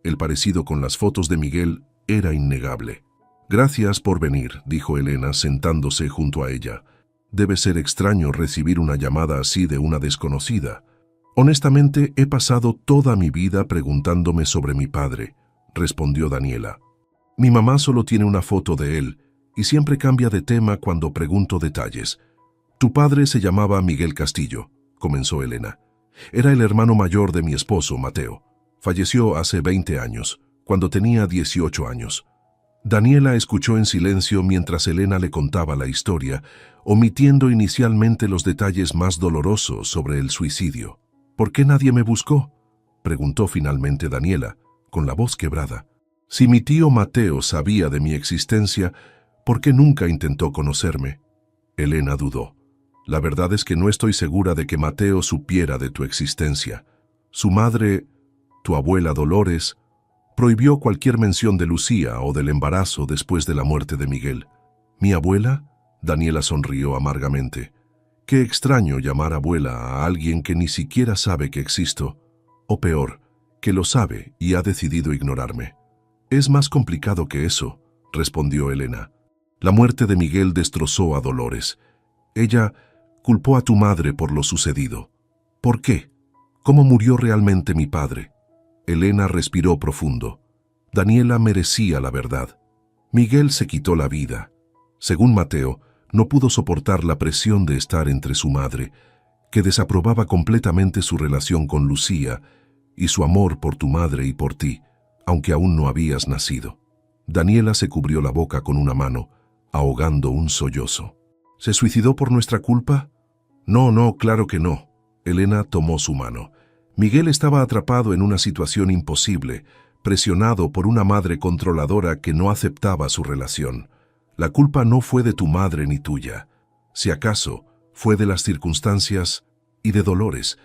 [SPEAKER 1] El parecido con las fotos de Miguel era innegable. «Gracias por venir», dijo Elena, sentándose junto a ella. «Debe ser extraño recibir una llamada así de una desconocida». «Honestamente, he pasado toda mi vida preguntándome sobre mi padre», respondió Daniela. «Mi mamá solo tiene una foto de él y siempre cambia de tema cuando pregunto detalles. Tu padre se llamaba Miguel Castillo», comenzó Elena. «Era el hermano mayor de mi esposo, Mateo. Falleció hace 20 años, cuando tenía 18 años». Daniela escuchó en silencio mientras Elena le contaba la historia, omitiendo inicialmente los detalles más dolorosos sobre el suicidio. «¿Por qué nadie me buscó?», preguntó finalmente Daniela, con la voz quebrada. «Si mi tío Mateo sabía de mi existencia, ¿por qué nunca intentó conocerme?». Elena dudó. «La verdad es que no estoy segura de que Mateo supiera de tu existencia. Su madre, tu abuela Dolores, prohibió cualquier mención de Lucía o del embarazo después de la muerte de Miguel». «¿Mi abuela?», Daniela sonrió amargamente. Qué extraño llamar abuela a alguien que ni siquiera sabe que existo, o peor, que lo sabe y ha decidido ignorarme. Es más complicado que eso, respondió Elena. La muerte de Miguel destrozó a Dolores. Ella culpó a tu madre por lo sucedido. ¿Por qué? ¿Cómo murió realmente mi padre? Elena respiró profundo. Daniela merecía la verdad. Miguel se quitó la vida. Según Mateo, no pudo soportar la presión de estar entre su madre, que desaprobaba completamente su relación con Lucía y su amor por tu madre y por ti, aunque aún no habías nacido. Daniela se cubrió la boca con una mano, ahogando un sollozo. ¿Se suicidó por nuestra culpa? No, claro que no. Elena tomó su mano. Miguel estaba atrapado en una situación imposible, presionado por una madre controladora que no aceptaba su relación. La culpa no fue de tu madre ni tuya. Si acaso, fue de las circunstancias y de Dolores,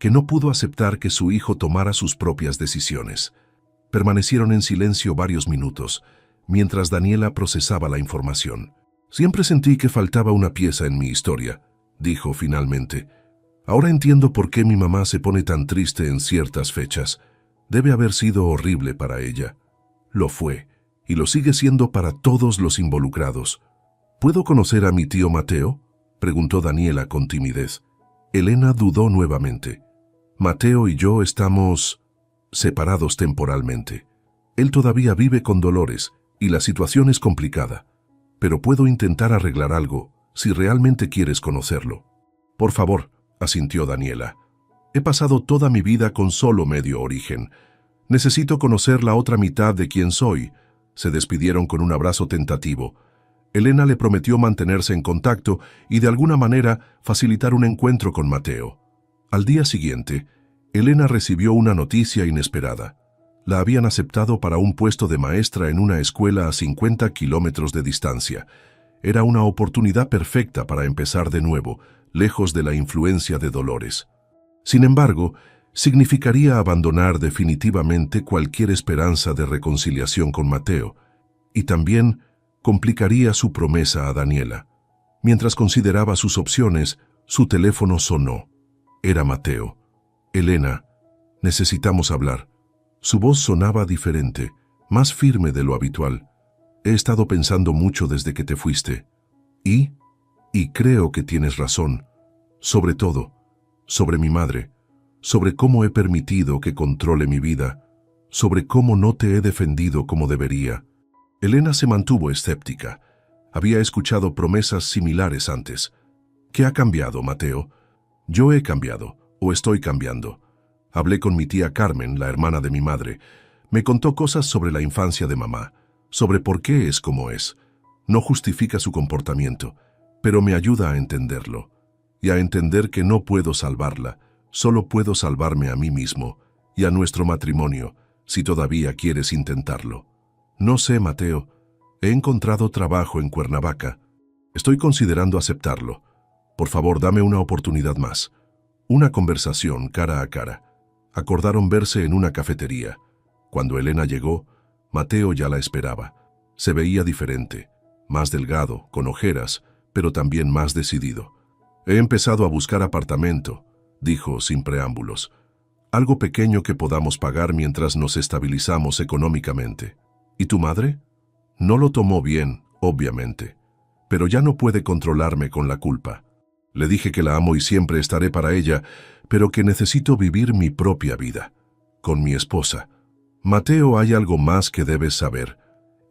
[SPEAKER 1] que no pudo aceptar que su hijo tomara sus propias decisiones. Permanecieron en silencio varios minutos, mientras Daniela procesaba la información. Siempre sentí que faltaba una pieza en mi historia, dijo finalmente. Ahora entiendo por qué mi mamá se pone tan triste en ciertas fechas. Debe haber sido horrible para ella. Lo fue, y lo sigue siendo para todos los involucrados. ¿Puedo conocer a mi tío Mateo?, preguntó Daniela con timidez. Elena dudó nuevamente. Mateo y yo estamos separados temporalmente. Él todavía vive con Dolores, y la situación es complicada. Pero puedo intentar arreglar algo, si realmente quieres conocerlo. Por favor, asintió Daniela. He pasado toda mi vida con solo medio origen. Necesito conocer la otra mitad de quién soy. Se despidieron con un abrazo tentativo. Elena le prometió mantenerse en contacto y de alguna manera facilitar un encuentro con Mateo. Al día siguiente, Elena recibió una noticia inesperada. La habían aceptado para un puesto de maestra en una escuela a 50 kilómetros de distancia. Era una oportunidad perfecta para empezar de nuevo, lejos de la influencia de Dolores. Sin embargo, significaría abandonar definitivamente cualquier esperanza de reconciliación con Mateo, y también complicaría su promesa a Daniela. Mientras consideraba sus opciones, su teléfono sonó. Era Mateo. Elena, necesitamos hablar. Su voz sonaba diferente, más firme de lo habitual. He estado pensando mucho desde que te fuiste. Y creo que tienes razón. Sobre todo, sobre mi madre, sobre cómo he permitido que controle mi vida, sobre cómo no te he defendido como debería. Elena se mantuvo escéptica. Había escuchado promesas similares antes. ¿Qué ha cambiado, Mateo? Yo he cambiado, o estoy cambiando. Hablé con mi tía Carmen, la hermana de mi madre. Me contó cosas sobre la infancia de mamá, sobre por qué es como es. No justifica su comportamiento, pero me ayuda a entenderlo. Y a entender que no puedo salvarla, solo puedo salvarme a mí mismo y a nuestro matrimonio, si todavía quieres intentarlo. No sé, Mateo. He encontrado trabajo en Cuernavaca. Estoy considerando aceptarlo. Por favor, dame una oportunidad más. Una conversación cara a cara. Acordaron verse en una cafetería. Cuando Elena llegó, Mateo ya la esperaba. Se veía diferente, más delgado, con ojeras, pero también más decidido. He empezado a buscar apartamento, dijo sin preámbulos. Algo pequeño que podamos pagar mientras nos estabilizamos económicamente. ¿Y tu madre? No lo tomó bien, obviamente, pero ya no puede controlarme con la culpa. Le dije que la amo y siempre estaré para ella, pero que necesito vivir mi propia vida, con mi esposa. Mateo, hay algo más que debes saber.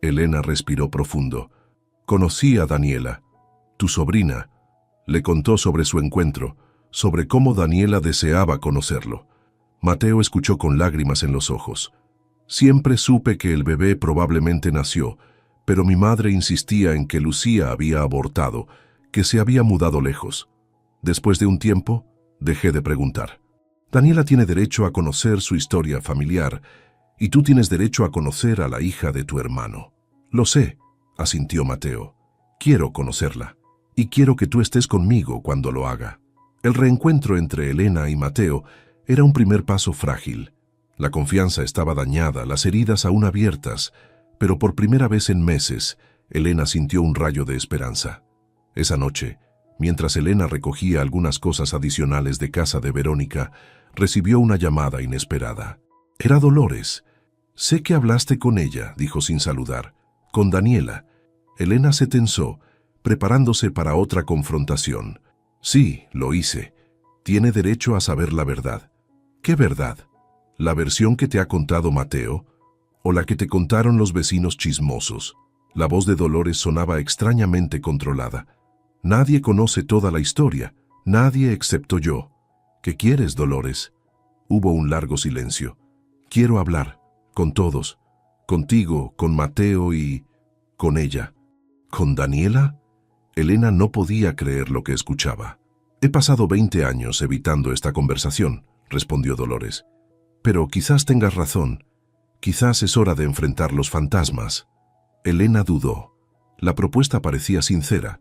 [SPEAKER 1] Elena respiró profundo. Conocí a Daniela, tu sobrina. Le contó sobre su encuentro, sobre cómo Daniela deseaba conocerlo. Mateo escuchó con lágrimas en los ojos. Siempre supe que el bebé probablemente nació, pero mi madre insistía en que Lucía había abortado, que se había mudado lejos. Después de un tiempo, dejé de preguntar. Daniela tiene derecho a conocer su historia familiar, y tú tienes derecho a conocer a la hija de tu hermano. Lo sé, asintió Mateo. Quiero conocerla, y quiero que tú estés conmigo cuando lo haga. El reencuentro entre Elena y Mateo era un primer paso frágil. La confianza estaba dañada, las heridas aún abiertas, pero por primera vez en meses, Elena sintió un rayo de esperanza. Esa noche, Mientras Elena recogía algunas cosas adicionales de casa de Verónica, recibió una llamada inesperada. Era Dolores. «Sé que hablaste con ella», dijo sin saludar. «Con Daniela». Elena se tensó, preparándose para otra confrontación. «Sí, lo hice. Tiene derecho a saber la verdad». «¿Qué verdad? ¿La versión que te ha contado Mateo? ¿O la que te contaron los vecinos chismosos?» La voz de Dolores sonaba extrañamente controlada. «Nadie conoce toda la historia. Nadie excepto yo». «¿Qué quieres, Dolores?» Hubo un largo silencio. «Quiero hablar. Con todos. Contigo, con Mateo y... con ella». «¿Con Daniela?» Elena no podía creer lo que escuchaba. «He pasado 20 años evitando esta conversación», respondió Dolores. «Pero quizás tengas razón. Quizás es hora de enfrentar los fantasmas». Elena dudó. La propuesta parecía sincera,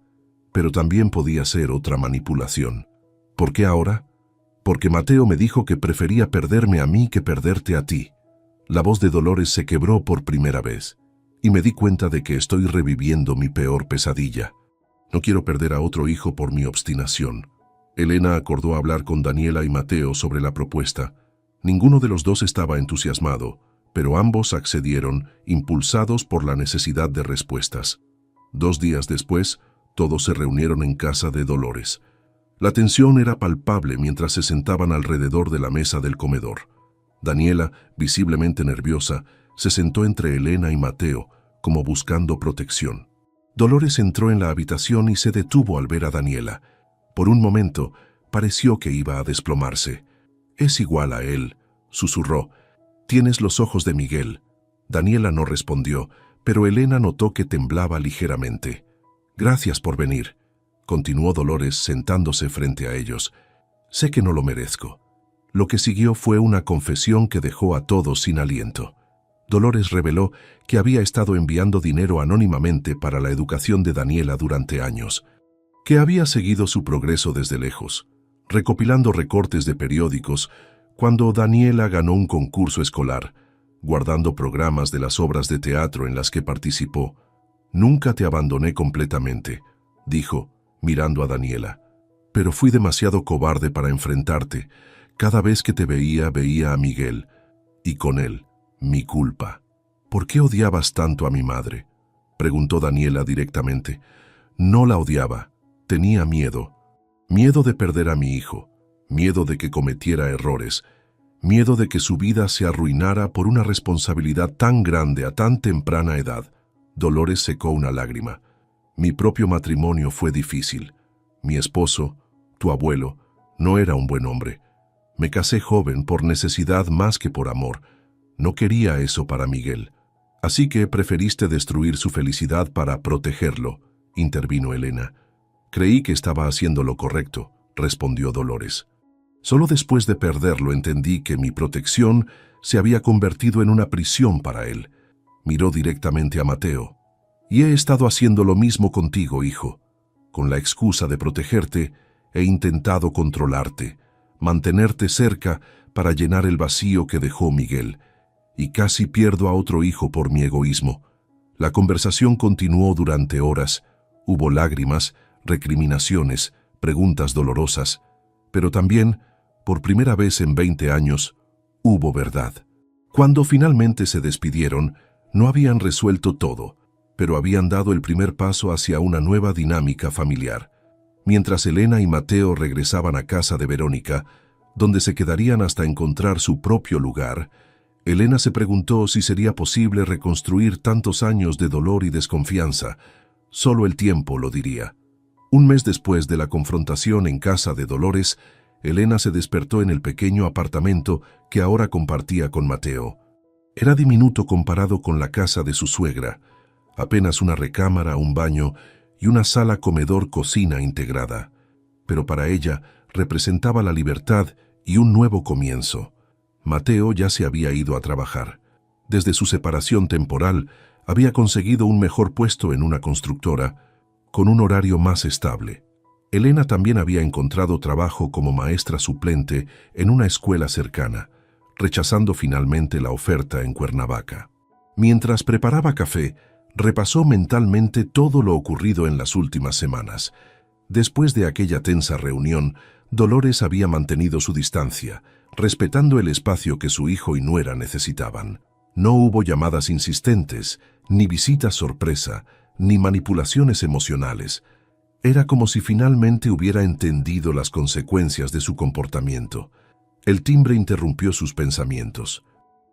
[SPEAKER 1] pero también podía ser otra manipulación. «¿Por qué ahora?» «Porque Mateo me dijo que prefería perderme a mí que perderte a ti». La voz de Dolores se quebró por primera vez, y me di cuenta de que estoy reviviendo mi peor pesadilla. No quiero perder a otro hijo por mi obstinación. Elena acordó hablar con Daniela y Mateo sobre la propuesta. Ninguno de los dos estaba entusiasmado, pero ambos accedieron, impulsados por la necesidad de respuestas. 2 días después, todos se reunieron en casa de Dolores. La tensión era palpable mientras se sentaban alrededor de la mesa del comedor. Daniela, visiblemente nerviosa, se sentó entre Elena y Mateo, como buscando protección. Dolores entró en la habitación y se detuvo al ver a Daniela. Por un momento, pareció que iba a desplomarse. «Es igual a él», susurró. «Tienes los ojos de Miguel». Daniela no respondió, pero Elena notó que temblaba ligeramente. «Gracias por venir», continuó Dolores sentándose frente a ellos. «Sé que no lo merezco». Lo que siguió fue una confesión que dejó a todos sin aliento. Dolores reveló que había estado enviando dinero anónimamente para la educación de Daniela durante años, que había seguido su progreso desde lejos, recopilando recortes de periódicos cuando Daniela ganó un concurso escolar, guardando programas de las obras de teatro en las que participó. «Nunca te abandoné completamente», dijo, mirando a Daniela. «Pero fui demasiado cobarde para enfrentarte. Cada vez que te veía a Miguel, y con él, mi culpa». «¿Por qué odiabas tanto a mi madre?», preguntó Daniela directamente. «No la odiaba, tenía miedo. Miedo de perder a mi hijo, miedo de que cometiera errores, miedo de que su vida se arruinara por una responsabilidad tan grande a tan temprana edad». Dolores secó una lágrima. «Mi propio matrimonio fue difícil. Mi esposo, tu abuelo, no era un buen hombre. Me casé joven por necesidad más que por amor. No quería eso para Miguel. Así que preferiste destruir su felicidad para protegerlo», intervino Elena. «Creí que estaba haciendo lo correcto», respondió Dolores. «Solo después de perderlo entendí que mi protección se había convertido en una prisión para él». Miró directamente a Mateo. «Y he estado haciendo lo mismo contigo, hijo. Con la excusa de protegerte, he intentado controlarte, mantenerte cerca para llenar el vacío que dejó Miguel, y casi pierdo a otro hijo por mi egoísmo». La conversación continuó durante horas. Hubo lágrimas, recriminaciones, preguntas dolorosas, pero también, por primera vez en 20 años, hubo verdad. Cuando finalmente se despidieron, no habían resuelto todo, pero habían dado el primer paso hacia una nueva dinámica familiar. Mientras Elena y Mateo regresaban a casa de Verónica, donde se quedarían hasta encontrar su propio lugar, Elena se preguntó si sería posible reconstruir tantos años de dolor y desconfianza. Solo el tiempo lo diría. Un mes después de la confrontación en casa de Dolores, Elena se despertó en el pequeño apartamento que ahora compartía con Mateo. Era diminuto comparado con la casa de su suegra, apenas una recámara, un baño y una sala comedor-cocina integrada. Pero para ella representaba la libertad y un nuevo comienzo. Mateo ya se había ido a trabajar. Desde su separación temporal, había conseguido un mejor puesto en una constructora, con un horario más estable. Elena también había encontrado trabajo como maestra suplente en una escuela cercana, rechazando finalmente la oferta en Cuernavaca. Mientras preparaba café, repasó mentalmente todo lo ocurrido en las últimas semanas. Después de aquella tensa reunión, Dolores había mantenido su distancia, respetando el espacio que su hijo y nuera necesitaban. No hubo llamadas insistentes, ni visitas sorpresa, ni manipulaciones emocionales. Era como si finalmente hubiera entendido las consecuencias de su comportamiento. El timbre interrumpió sus pensamientos.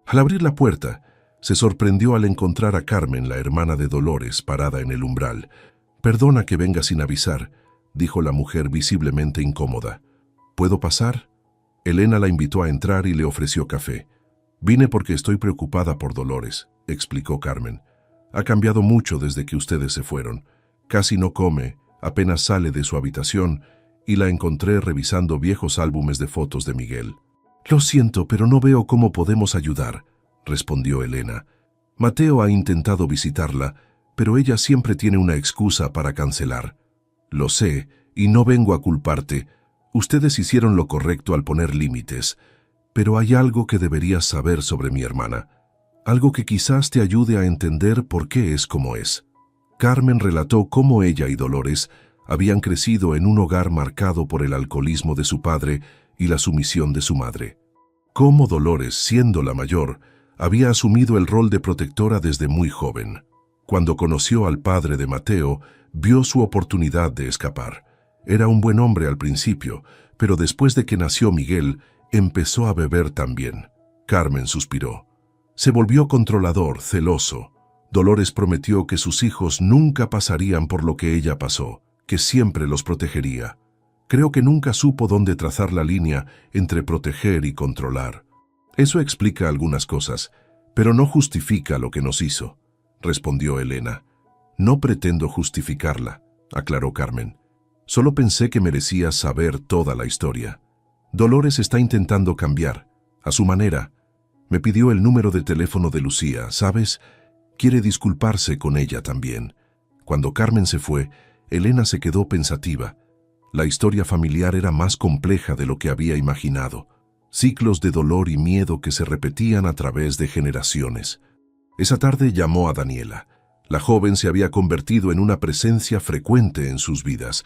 [SPEAKER 1] Al abrir la puerta, se sorprendió al encontrar a Carmen, la hermana de Dolores, parada en el umbral. «Perdona que venga sin avisar», dijo la mujer visiblemente incómoda. «¿Puedo pasar?» Elena la invitó a entrar y le ofreció café. «Vine porque estoy preocupada por Dolores», explicó Carmen. «Ha cambiado mucho desde que ustedes se fueron. Casi no come, apenas sale de su habitación, y la encontré revisando viejos álbumes de fotos de Miguel». «Lo siento, pero no veo cómo podemos ayudar», respondió Elena. «Mateo ha intentado visitarla, pero ella siempre tiene una excusa para cancelar. Lo sé, y no vengo a culparte. Ustedes hicieron lo correcto al poner límites, pero hay algo que deberías saber sobre mi hermana. Algo que quizás te ayude a entender por qué es como es». Carmen relató cómo ella y Dolores habían crecido en un hogar marcado por el alcoholismo de su padre y la sumisión de su madre. Cómo Dolores, siendo la mayor, había asumido el rol de protectora desde muy joven. Cuando conoció al padre de Mateo, vio su oportunidad de escapar. Era un buen hombre al principio, pero después de que nació Miguel, empezó a beber también. Carmen suspiró. Se volvió controlador, celoso. Dolores prometió que sus hijos nunca pasarían por lo que ella pasó, que siempre los protegería. Creo que nunca supo dónde trazar la línea entre proteger y controlar. Eso explica algunas cosas, pero no justifica lo que nos hizo, respondió Elena. No pretendo justificarla, aclaró Carmen. Solo pensé que merecía saber toda la historia. Dolores está intentando cambiar, a su manera. Me pidió el número de teléfono de Lucía, ¿sabes? Quiere disculparse con ella también. Cuando Carmen se fue, Elena se quedó pensativa. La historia familiar era más compleja de lo que había imaginado. Ciclos de dolor y miedo que se repetían a través de generaciones. Esa tarde llamó a Daniela. La joven se había convertido en una presencia frecuente en sus vidas,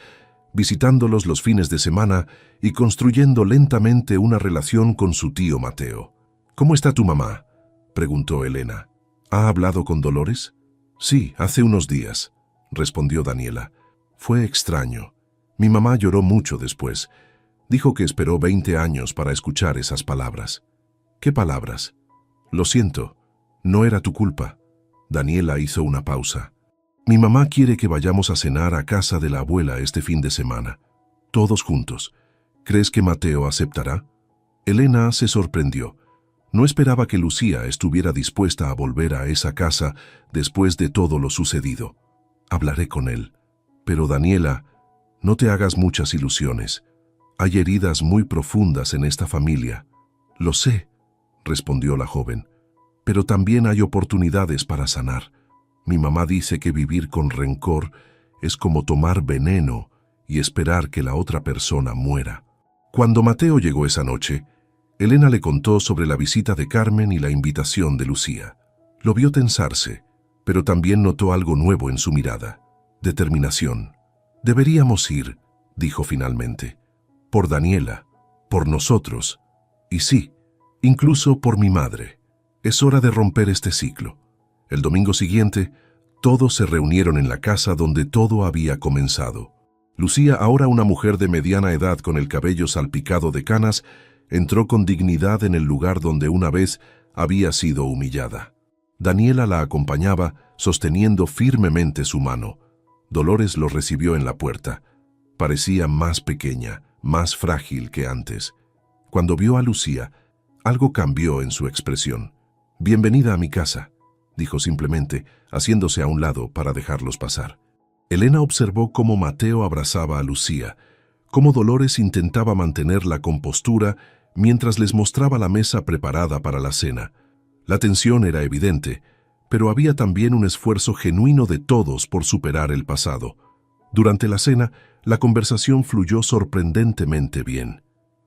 [SPEAKER 1] visitándolos los fines de semana y construyendo lentamente una relación con su tío Mateo. «¿Cómo está tu mamá?», preguntó Elena. «¿Ha hablado con Dolores?». «Sí, hace unos días», respondió Daniela. «Fue extraño. Mi mamá lloró mucho después. Dijo que esperó 20 años para escuchar esas palabras». «¿Qué palabras?». «Lo siento, no era tu culpa». Daniela hizo una pausa. «Mi mamá quiere que vayamos a cenar a casa de la abuela este fin de semana. Todos juntos. ¿Crees que Mateo aceptará?». Elena se sorprendió. No esperaba que Lucía estuviera dispuesta a volver a esa casa después de todo lo sucedido. «Hablaré con él». «Pero Daniela, no te hagas muchas ilusiones. Hay heridas muy profundas en esta familia». «Lo sé», respondió la joven, «pero también hay oportunidades para sanar. Mi mamá dice que vivir con rencor es como tomar veneno y esperar que la otra persona muera». Cuando Mateo llegó esa noche, Elena le contó sobre la visita de Carmen y la invitación de Lucía. Lo vio tensarse, pero también notó algo nuevo en su mirada: determinación. «Deberíamos ir», dijo finalmente. «Por Daniela, por nosotros, y sí, incluso por mi madre. Es hora de romper este ciclo». El domingo siguiente, todos se reunieron en la casa donde todo había comenzado. Lucía, ahora una mujer de mediana edad con el cabello salpicado de canas, entró con dignidad en el lugar donde una vez había sido humillada. Daniela la acompañaba, sosteniendo firmemente su mano. Dolores lo recibió en la puerta. Parecía más pequeña, más frágil que antes. Cuando vio a Lucía, algo cambió en su expresión. «Bienvenida a mi casa», dijo simplemente, haciéndose a un lado para dejarlos pasar. Elena observó cómo Mateo abrazaba a Lucía, cómo Dolores intentaba mantener la compostura mientras les mostraba la mesa preparada para la cena. La tensión era evidente, pero había también un esfuerzo genuino de todos por superar el pasado. Durante la cena, la conversación fluyó sorprendentemente bien.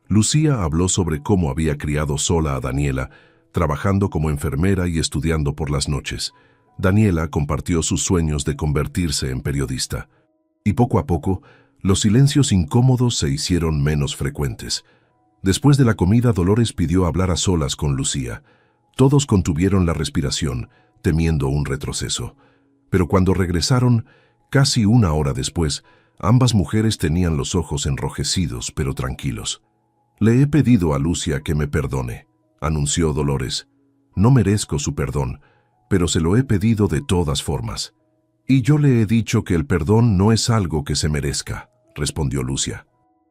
[SPEAKER 1] Lucía habló sobre cómo había criado sola a Daniela, trabajando como enfermera y estudiando por las noches. Daniela compartió sus sueños de convertirse en periodista. Y poco a poco, Los silencios incómodos se hicieron menos frecuentes. Después de la comida, Dolores pidió hablar a solas con Lucía. Todos contuvieron la respiración, temiendo un retroceso. Pero cuando regresaron, casi una hora después, ambas mujeres tenían los ojos enrojecidos, pero tranquilos. «Le he pedido a Lucia que me perdone», anunció Dolores. «No merezco su perdón, pero se lo he pedido de todas formas». «Y yo le he dicho que el perdón no es algo que se merezca», respondió Lucia.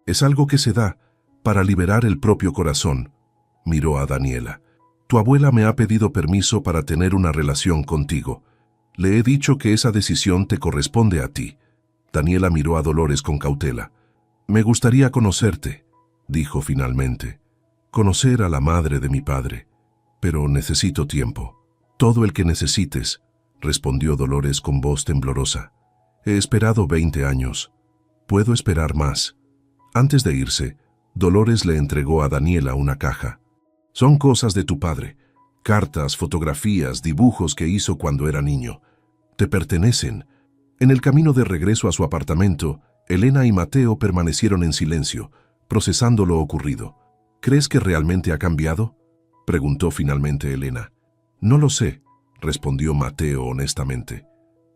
[SPEAKER 1] «Es algo que se da para liberar el propio corazón». Miró a Daniela. «Tu abuela me ha pedido permiso para tener una relación contigo. Le he dicho que esa decisión te corresponde a ti». Daniela miró a Dolores con cautela. «Me gustaría conocerte», dijo finalmente. «Conocer a la madre de mi padre. Pero necesito tiempo». «Todo el que necesites», respondió Dolores con voz temblorosa. «He esperado 20 años. Puedo esperar más». Antes de irse, Dolores le entregó a Daniela una caja. «Son cosas de tu padre. Cartas, fotografías, dibujos que hizo cuando era niño. Te pertenecen». En el camino de regreso a su apartamento, Elena y Mateo permanecieron en silencio, procesando lo ocurrido. «¿Crees que realmente ha cambiado?», preguntó finalmente Elena. «No lo sé», respondió Mateo honestamente.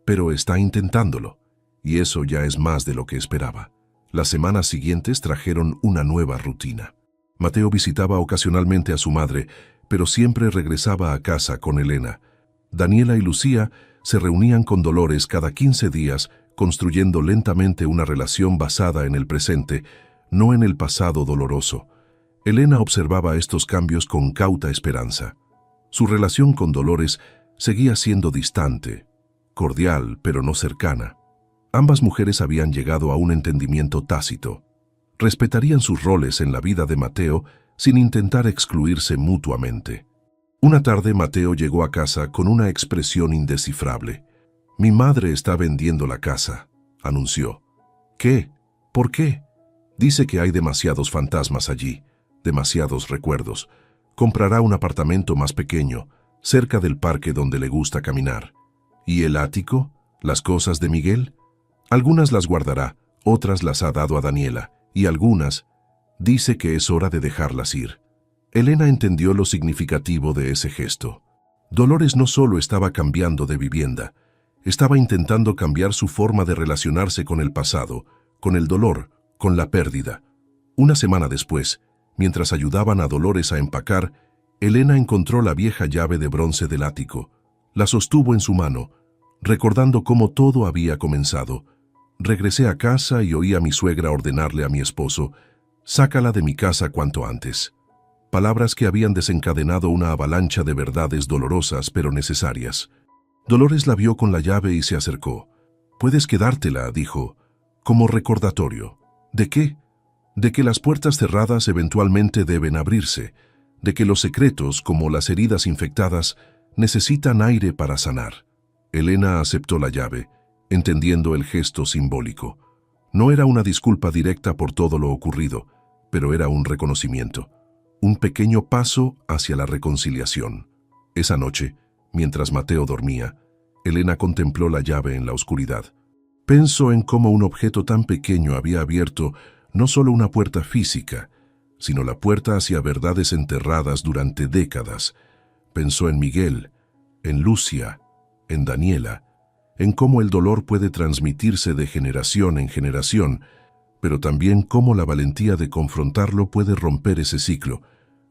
[SPEAKER 1] «Pero está intentándolo, y eso ya es más de lo que esperaba». Las semanas siguientes trajeron una nueva rutina. Mateo visitaba ocasionalmente a su madre, pero siempre regresaba a casa con Elena. Daniela y Lucía se reunían con Dolores cada 15 días, construyendo lentamente una relación basada en el presente, no en el pasado doloroso. Elena observaba estos cambios con cauta esperanza. Su relación con Dolores seguía siendo distante, cordial, pero no cercana. Ambas mujeres habían llegado a un entendimiento tácito. Respetarían sus roles en la vida de Mateo sin intentar excluirse mutuamente. Una tarde Mateo llegó a casa con una expresión indescifrable. «Mi madre está vendiendo la casa», anunció. «¿Qué? ¿Por qué?» «Dice que hay demasiados fantasmas allí, demasiados recuerdos. Comprará un apartamento más pequeño, cerca del parque donde le gusta caminar». «¿Y el ático? ¿Las cosas de Miguel?» «Algunas las guardará, otras las ha dado a Daniela, y algunas dice que es hora de dejarlas ir». Elena entendió lo significativo de ese gesto. Dolores no solo estaba cambiando de vivienda, estaba intentando cambiar su forma de relacionarse con el pasado, con el dolor, con la pérdida. Una semana después, mientras ayudaban a Dolores a empacar, Elena encontró la vieja llave de bronce del ático. La sostuvo en su mano, recordando cómo todo había comenzado. «Regresé a casa y oí a mi suegra ordenarle a mi esposo, sácala de mi casa cuanto antes». Palabras que habían desencadenado una avalancha de verdades dolorosas pero necesarias. Dolores la vio con la llave y se acercó. «Puedes quedártela», dijo, como recordatorio. «¿De qué?» «De que las puertas cerradas eventualmente deben abrirse, de que los secretos, como las heridas infectadas, necesitan aire para sanar». Elena aceptó la llave, entendiendo el gesto simbólico. No era una disculpa directa por todo lo ocurrido, pero era un reconocimiento. Un pequeño paso hacia la reconciliación. Esa noche, mientras Mateo dormía, Elena contempló la llave en la oscuridad. Pensó en cómo un objeto tan pequeño había abierto no solo una puerta física, sino la puerta hacia verdades enterradas durante décadas. Pensó en Miguel, en Lucia, en Daniela, en cómo el dolor puede transmitirse de generación en generación, pero también cómo la valentía de confrontarlo puede romper ese ciclo.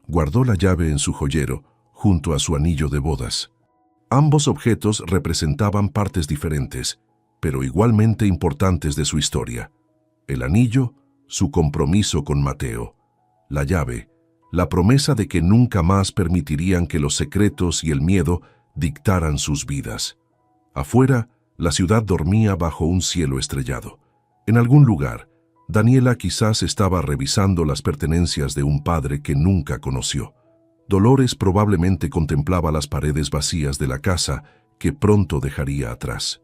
[SPEAKER 1] Guardó la llave en su joyero, junto a su anillo de bodas. Ambos objetos representaban partes diferentes, pero igualmente importantes de su historia. El anillo, su compromiso con Mateo. La llave, la promesa de que nunca más permitirían que los secretos y el miedo dictaran sus vidas. Afuera, la ciudad dormía bajo un cielo estrellado. En algún lugar, Daniela quizás estaba revisando las pertenencias de un padre que nunca conoció. Dolores probablemente contemplaba las paredes vacías de la casa que pronto dejaría atrás.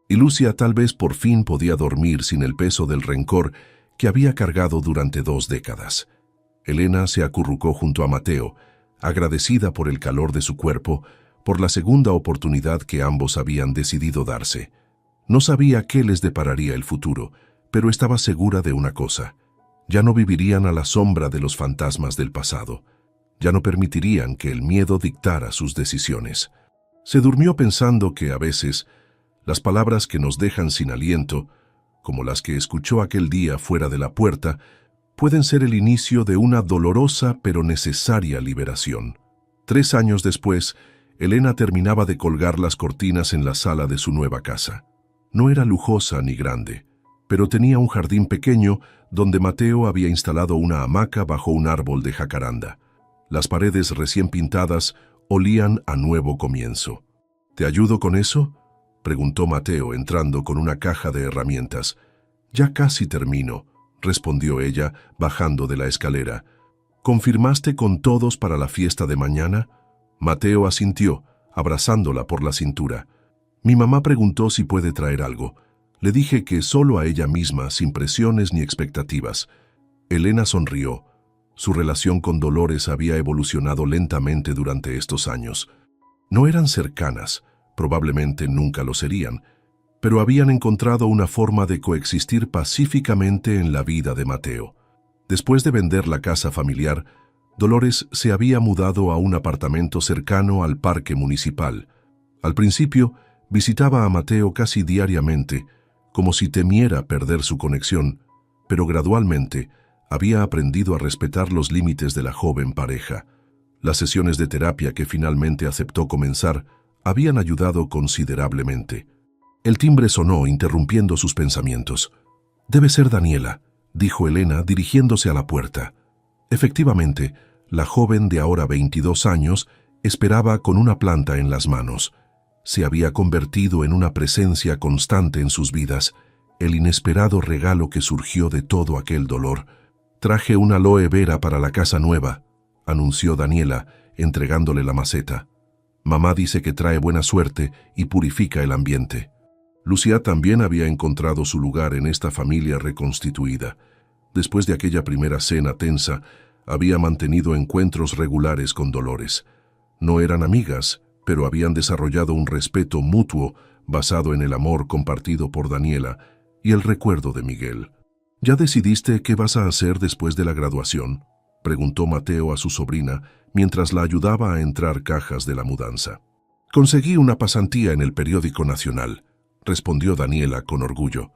[SPEAKER 1] Y Lucia tal vez por fin podía dormir sin el peso del rencor que había cargado durante 2 décadas. Elena se acurrucó junto a Mateo, agradecida por el calor de su cuerpo, por la segunda oportunidad que ambos habían decidido darse. No sabía qué les depararía el futuro, pero estaba segura de una cosa: ya no vivirían a la sombra de los fantasmas del pasado. Ya no permitirían que el miedo dictara sus decisiones. Se durmió pensando que a veces las palabras que nos dejan sin aliento, como las que escuchó aquel día fuera de la puerta, pueden ser el inicio de una dolorosa pero necesaria liberación. 3 años después, Elena terminaba de colgar las cortinas en la sala de su nueva casa. No era lujosa ni grande, pero tenía un jardín pequeño donde Mateo había instalado una hamaca bajo un árbol de jacaranda. Las paredes recién pintadas olían a nuevo comienzo. ¿Te ayudo con eso?, preguntó Mateo entrando con una caja de herramientas. Ya casi termino, respondió ella bajando de la escalera. ¿Confirmaste con todos para la fiesta de mañana? Mateo asintió, abrazándola por la cintura. Mi mamá preguntó si puede traer algo. Le dije que solo a ella misma, sin presiones ni expectativas. Elena sonrió. Su relación con Dolores había evolucionado lentamente durante estos años. No eran cercanas, probablemente nunca lo serían, pero habían encontrado una forma de coexistir pacíficamente en la vida de Mateo. Después de vender la casa familiar, Dolores se había mudado a un apartamento cercano al parque municipal. Al principio, visitaba a Mateo casi diariamente, como si temiera perder su conexión, pero gradualmente había aprendido a respetar los límites de la joven pareja. Las sesiones de terapia que finalmente aceptó comenzar habían ayudado considerablemente. El timbre sonó, interrumpiendo sus pensamientos. «Debe ser Daniela», dijo Elena, dirigiéndose a la puerta. Efectivamente, la joven de ahora 22 años esperaba con una planta en las manos. Se había convertido en una presencia constante en sus vidas, el inesperado regalo que surgió de todo aquel dolor. «Traje una aloe vera para la casa nueva», anunció Daniela, entregándole la maceta. «Mamá dice que trae buena suerte y purifica el ambiente». Lucía también había encontrado su lugar en esta familia reconstituida. Después de aquella primera cena tensa, había mantenido encuentros regulares con Dolores. No eran amigas, pero habían desarrollado un respeto mutuo basado en el amor compartido por Daniela y el recuerdo de Miguel. «¿Ya decidiste qué vas a hacer después de la graduación?», preguntó Mateo a su sobrina mientras la ayudaba a entrar cajas de la mudanza. «Conseguí una pasantía en el periódico nacional», respondió Daniela con orgullo.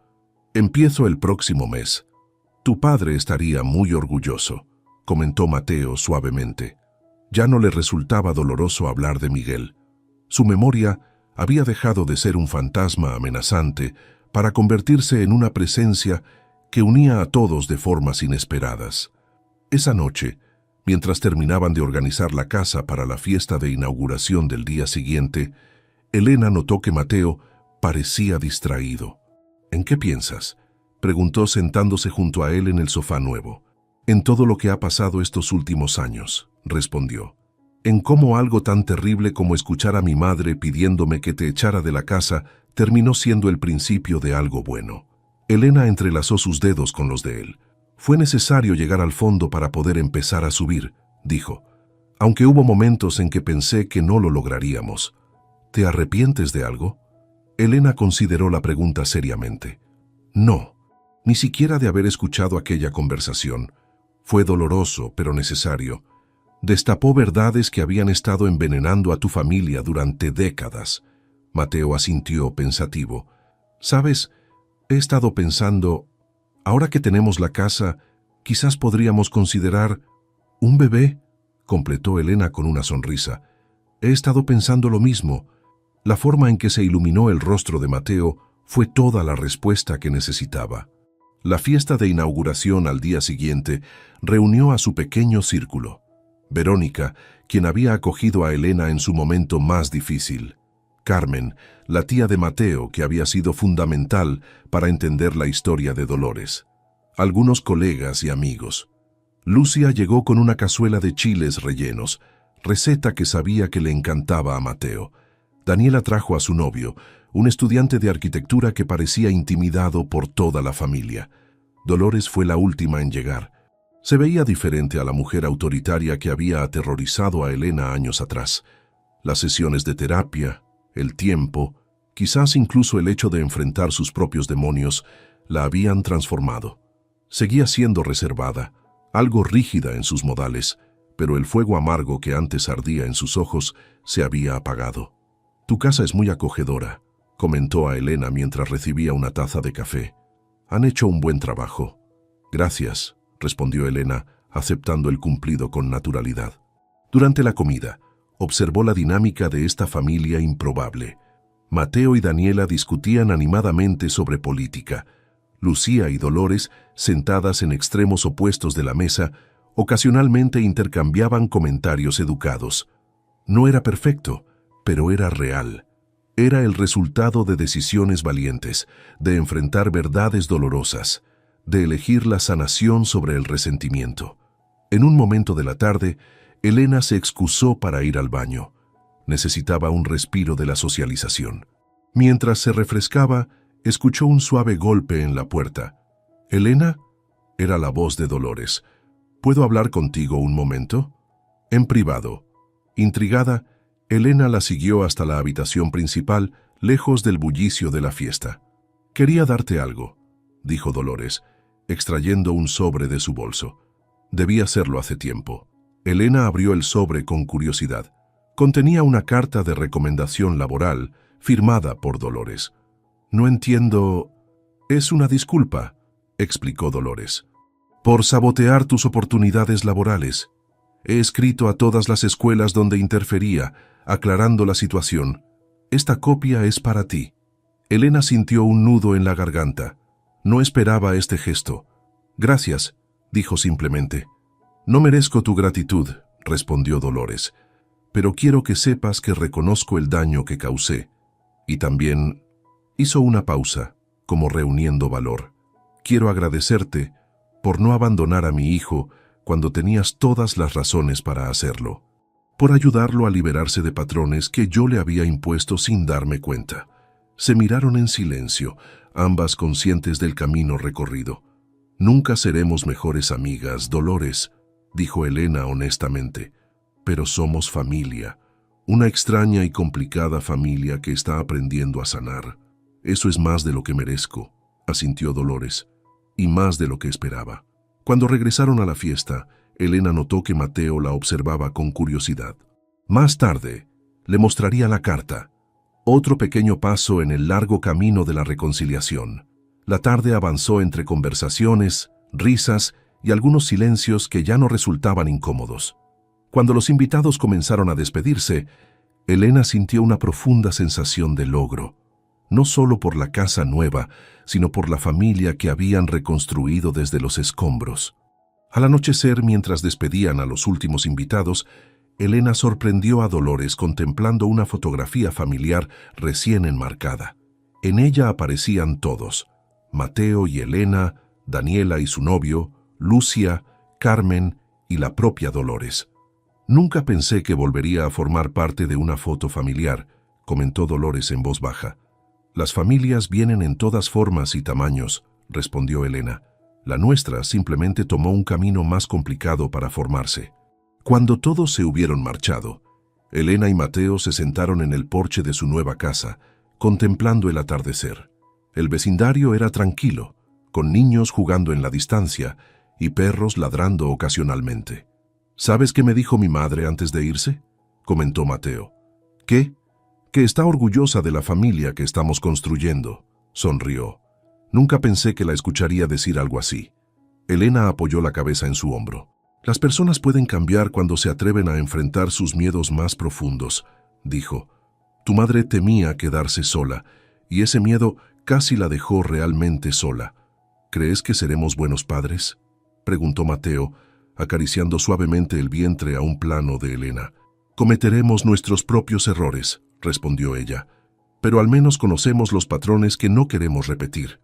[SPEAKER 1] «Empiezo el próximo mes». «Tu padre estaría muy orgulloso», comentó Mateo suavemente. Ya no le resultaba doloroso hablar de Miguel. Su memoria había dejado de ser un fantasma amenazante para convertirse en una presencia que unía a todos de formas inesperadas. Esa noche, mientras terminaban de organizar la casa para la fiesta de inauguración del día siguiente, Elena notó que Mateo parecía distraído. «¿En qué piensas?», preguntó sentándose junto a él en el sofá nuevo. «En todo lo que ha pasado estos últimos años», respondió. «En cómo algo tan terrible como escuchar a mi madre pidiéndome que te echara de la casa terminó siendo el principio de algo bueno». Elena entrelazó sus dedos con los de él. «Fue necesario llegar al fondo para poder empezar a subir», dijo. «Aunque hubo momentos en que pensé que no lo lograríamos». «¿Te arrepientes de algo?». Elena consideró la pregunta seriamente. «No, ni siquiera de haber escuchado aquella conversación. Fue doloroso, pero necesario. Destapó verdades que habían estado envenenando a tu familia durante décadas». Mateo asintió pensativo. «¿Sabes? He estado pensando, ahora que tenemos la casa, quizás podríamos considerar un bebé», completó Elena con una sonrisa. «He estado pensando lo mismo». La forma en que se iluminó el rostro de Mateo fue toda la respuesta que necesitaba. La fiesta de inauguración al día siguiente reunió a su pequeño círculo. Verónica, quien había acogido a Elena en su momento más difícil. Carmen, la tía de Mateo, que había sido fundamental para entender la historia de Dolores. Algunos colegas y amigos. Lucia llegó con una cazuela de chiles rellenos, receta que sabía que le encantaba a Mateo. Daniela trajo a su novio, un estudiante de arquitectura que parecía intimidado por toda la familia. Dolores fue la última en llegar. Se veía diferente a la mujer autoritaria que había aterrorizado a Elena años atrás. Las sesiones de terapia, el tiempo, quizás incluso el hecho de enfrentar sus propios demonios, La habían transformado. Seguía siendo reservada, algo rígida en sus modales, pero el fuego amargo que antes ardía en sus ojos se había apagado. «Tu casa es muy acogedora», comentó a Elena mientras recibía una taza de café. «Han hecho un buen trabajo». «Gracias», respondió Elena, aceptando el cumplido con naturalidad. Durante la comida, observó la dinámica de esta familia improbable. Mateo y Daniela discutían animadamente sobre política. Lucía y Dolores, sentadas en extremos opuestos de la mesa, ocasionalmente intercambiaban comentarios educados. No era perfecto, pero era real. Era el resultado de decisiones valientes, de enfrentar verdades dolorosas, de elegir la sanación sobre el resentimiento. En un momento de la tarde, Elena se excusó para ir al baño. Necesitaba un respiro de la socialización. Mientras se refrescaba, escuchó un suave golpe en la puerta. «¿Elena?» Era la voz de Dolores. «¿Puedo hablar contigo un momento?» «En privado». Intrigada, Elena la siguió hasta la habitación principal, lejos del bullicio de la fiesta. «Quería darte algo», dijo Dolores, extrayendo un sobre de su bolso. Debía hacerlo hace tiempo. Elena abrió el sobre con curiosidad. Contenía una carta de recomendación laboral firmada por Dolores. «No entiendo...» «Es una disculpa», explicó Dolores, «por sabotear tus oportunidades laborales. He escrito a todas las escuelas donde interfería, aclarando la situación. Esta copia es para ti». Elena sintió un nudo en la garganta. No esperaba este gesto. «Gracias», dijo simplemente. «No merezco tu gratitud», respondió Dolores, «pero quiero que sepas que reconozco el daño que causé. Y también...» Hizo una pausa, como reuniendo valor. «Quiero agradecerte por no abandonar a mi hijo cuando tenías todas las razones para hacerlo, por ayudarlo a liberarse de patrones que yo le había impuesto sin darme cuenta». Se miraron en silencio, ambas conscientes del camino recorrido. «Nunca seremos mejores amigas, Dolores», dijo Elena honestamente, «pero somos familia, una extraña y complicada familia que está aprendiendo a sanar. Eso es más de lo que merezco», asintió Dolores, «y más de lo que esperaba». Cuando regresaron a la fiesta, Elena notó que Mateo la observaba con curiosidad. Más tarde, le mostraría la carta. Otro pequeño paso en el largo camino de la reconciliación. La tarde avanzó entre conversaciones, risas y algunos silencios que ya no resultaban incómodos. Cuando los invitados comenzaron a despedirse, Elena sintió una profunda sensación de logro, no solo por la casa nueva, sino por la familia que habían reconstruido desde los escombros. Al anochecer, mientras despedían a los últimos invitados, Elena sorprendió a Dolores contemplando una fotografía familiar recién enmarcada. En ella aparecían todos: Mateo y Elena, Daniela y su novio, Lucia, Carmen y la propia Dolores. «Nunca pensé que volvería a formar parte de una foto familiar», comentó Dolores en voz baja. «Las familias vienen en todas formas y tamaños», respondió Elena. «La nuestra simplemente tomó un camino más complicado para formarse». Cuando todos se hubieron marchado, Elena y Mateo se sentaron en el porche de su nueva casa, contemplando el atardecer. El vecindario era tranquilo, con niños jugando en la distancia y perros ladrando ocasionalmente. «¿Sabes qué me dijo mi madre antes de irse?», comentó Mateo. «¿Qué?» «Que está orgullosa de la familia que estamos construyendo», sonrió. «Nunca pensé que la escucharía decir algo así». Elena apoyó la cabeza en su hombro. «Las personas pueden cambiar cuando se atreven a enfrentar sus miedos más profundos», dijo. «Tu madre temía quedarse sola, y ese miedo casi la dejó realmente sola. ¿Crees que seremos buenos padres?», preguntó Mateo, acariciando suavemente el vientre a un plano de Elena. «Cometeremos nuestros propios errores», respondió ella, «pero al menos conocemos los patrones que no queremos repetir».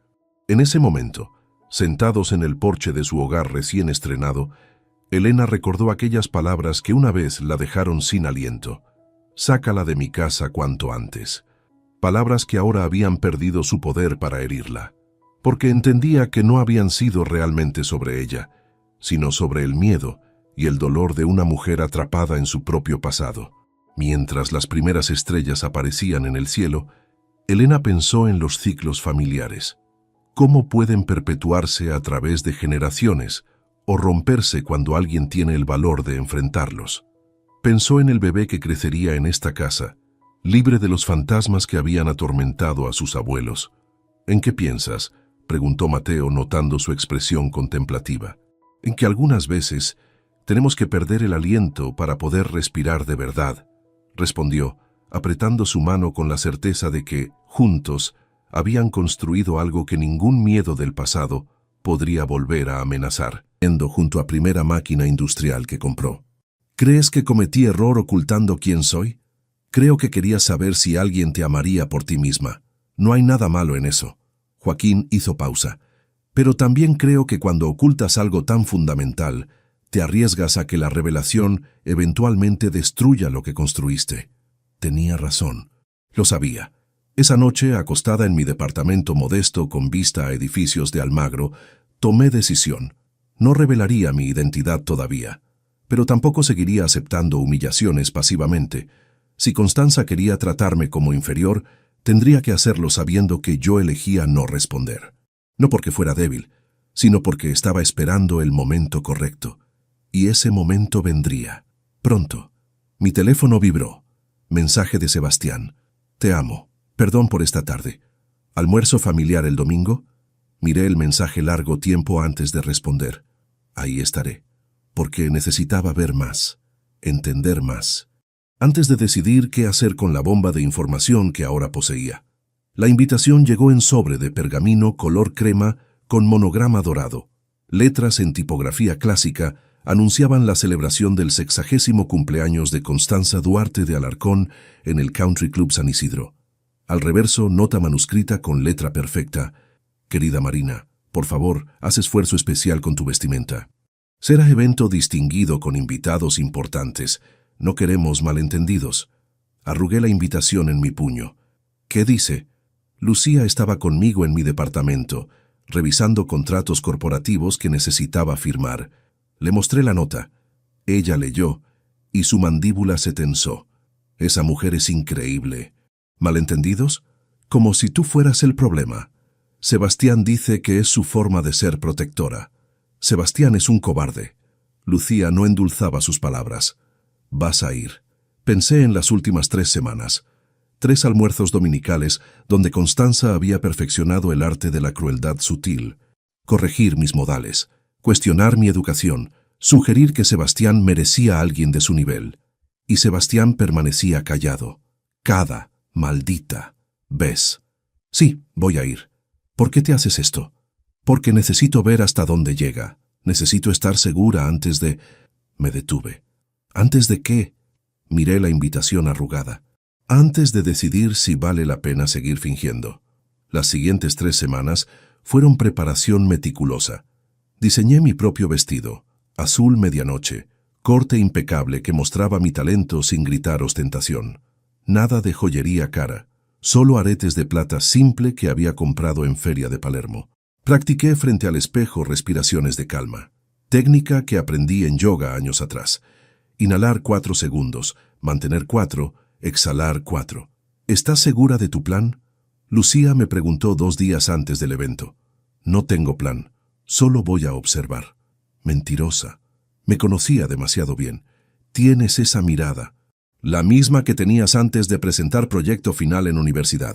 [SPEAKER 1] En ese momento, sentados en el porche de su hogar recién estrenado, Elena recordó aquellas palabras que una vez la dejaron sin aliento. «Sácala de mi casa cuanto antes». Palabras que ahora habían perdido su poder para herirla, porque entendía que no habían sido realmente sobre ella, sino sobre el miedo y el dolor de una mujer atrapada en su propio pasado. Mientras las primeras estrellas aparecían en el cielo, Elena pensó en los ciclos familiares. cómo pueden perpetuarse a través de generaciones o romperse cuando alguien tiene el valor de enfrentarlos. Pensó en el bebé que crecería en esta casa, libre de los fantasmas que habían atormentado a sus abuelos. ¿En qué piensas?, preguntó Mateo, notando su expresión contemplativa. En que algunas veces tenemos que perder el aliento para poder respirar de verdad, respondió, apretando su mano con la certeza de que, juntos, habían construido algo que ningún miedo del pasado podría volver a amenazar. Yendo junto a primera máquina industrial que compró. ¿Crees que cometí error ocultando quién soy? Creo que querías saber si alguien te amaría por ti misma. No hay nada malo en eso. Joaquín hizo pausa. Pero también creo que cuando ocultas algo tan fundamental, te arriesgas a que la revelación eventualmente destruya lo que construiste. Tenía razón. Lo sabía. Esa noche, acostada en mi departamento modesto con vista a edificios de Almagro, tomé decisión. No revelaría mi identidad todavía, pero tampoco seguiría aceptando humillaciones pasivamente. Si Constanza quería tratarme como inferior, tendría que hacerlo sabiendo que yo elegía no responder. No porque fuera débil, sino porque estaba esperando el momento correcto. Y ese momento vendría. Pronto. Mi teléfono vibró. Mensaje de Sebastián. Te amo. Perdón por esta tarde. ¿Almuerzo familiar el domingo? Miré el mensaje largo tiempo antes de responder. Ahí estaré, porque necesitaba ver más, entender más, antes de decidir qué hacer con la bomba de información que ahora poseía. La invitación llegó en sobre de pergamino color crema con monograma dorado. Letras en tipografía clásica anunciaban la celebración del 60º cumpleaños de Constanza Duarte de Alarcón en el Country Club San Isidro. Al reverso, nota manuscrita con letra perfecta. Querida Marina, por favor, haz esfuerzo especial con tu vestimenta. Será evento distinguido con invitados importantes. No queremos malentendidos. Arrugué la invitación en mi puño. ¿Qué dice? Lucía estaba conmigo en mi departamento, revisando contratos corporativos que necesitaba firmar. Le mostré la nota. Ella leyó, y su mandíbula se tensó. Esa mujer es increíble. ¿Malentendidos? Como si tú fueras el problema. Sebastián dice que es su forma de ser protectora. Sebastián es un cobarde. Lucía no endulzaba sus palabras. Vas a ir. Pensé en las últimas 3 semanas. 3 almuerzos dominicales donde Constanza había perfeccionado el arte de la crueldad sutil. Corregir mis modales, cuestionar mi educación, sugerir que Sebastián merecía a alguien de su nivel. Y Sebastián permanecía callado. Cada maldita vez. Sí, voy a ir. ¿Por qué te haces esto? Porque necesito ver hasta dónde llega. Necesito estar segura antes de... Me detuve. ¿Antes de qué? Miré la invitación arrugada. Antes de decidir si vale la pena seguir fingiendo. Las siguientes 3 semanas fueron preparación meticulosa. Diseñé mi propio vestido, azul medianoche, corte impecable que mostraba mi talento sin gritar ostentación. Nada de joyería cara. Solo aretes de plata simple que había comprado en Feria de Palermo. Practiqué frente al espejo respiraciones de calma, técnica que aprendí en yoga años atrás. Inhalar 4 segundos, mantener 4, exhalar 4. ¿Estás segura de tu plan? Lucía me preguntó 2 días antes del evento. No tengo plan, solo voy a observar. Mentirosa. Me conocía demasiado bien. Tienes esa mirada. La misma que tenías antes de presentar proyecto final en universidad.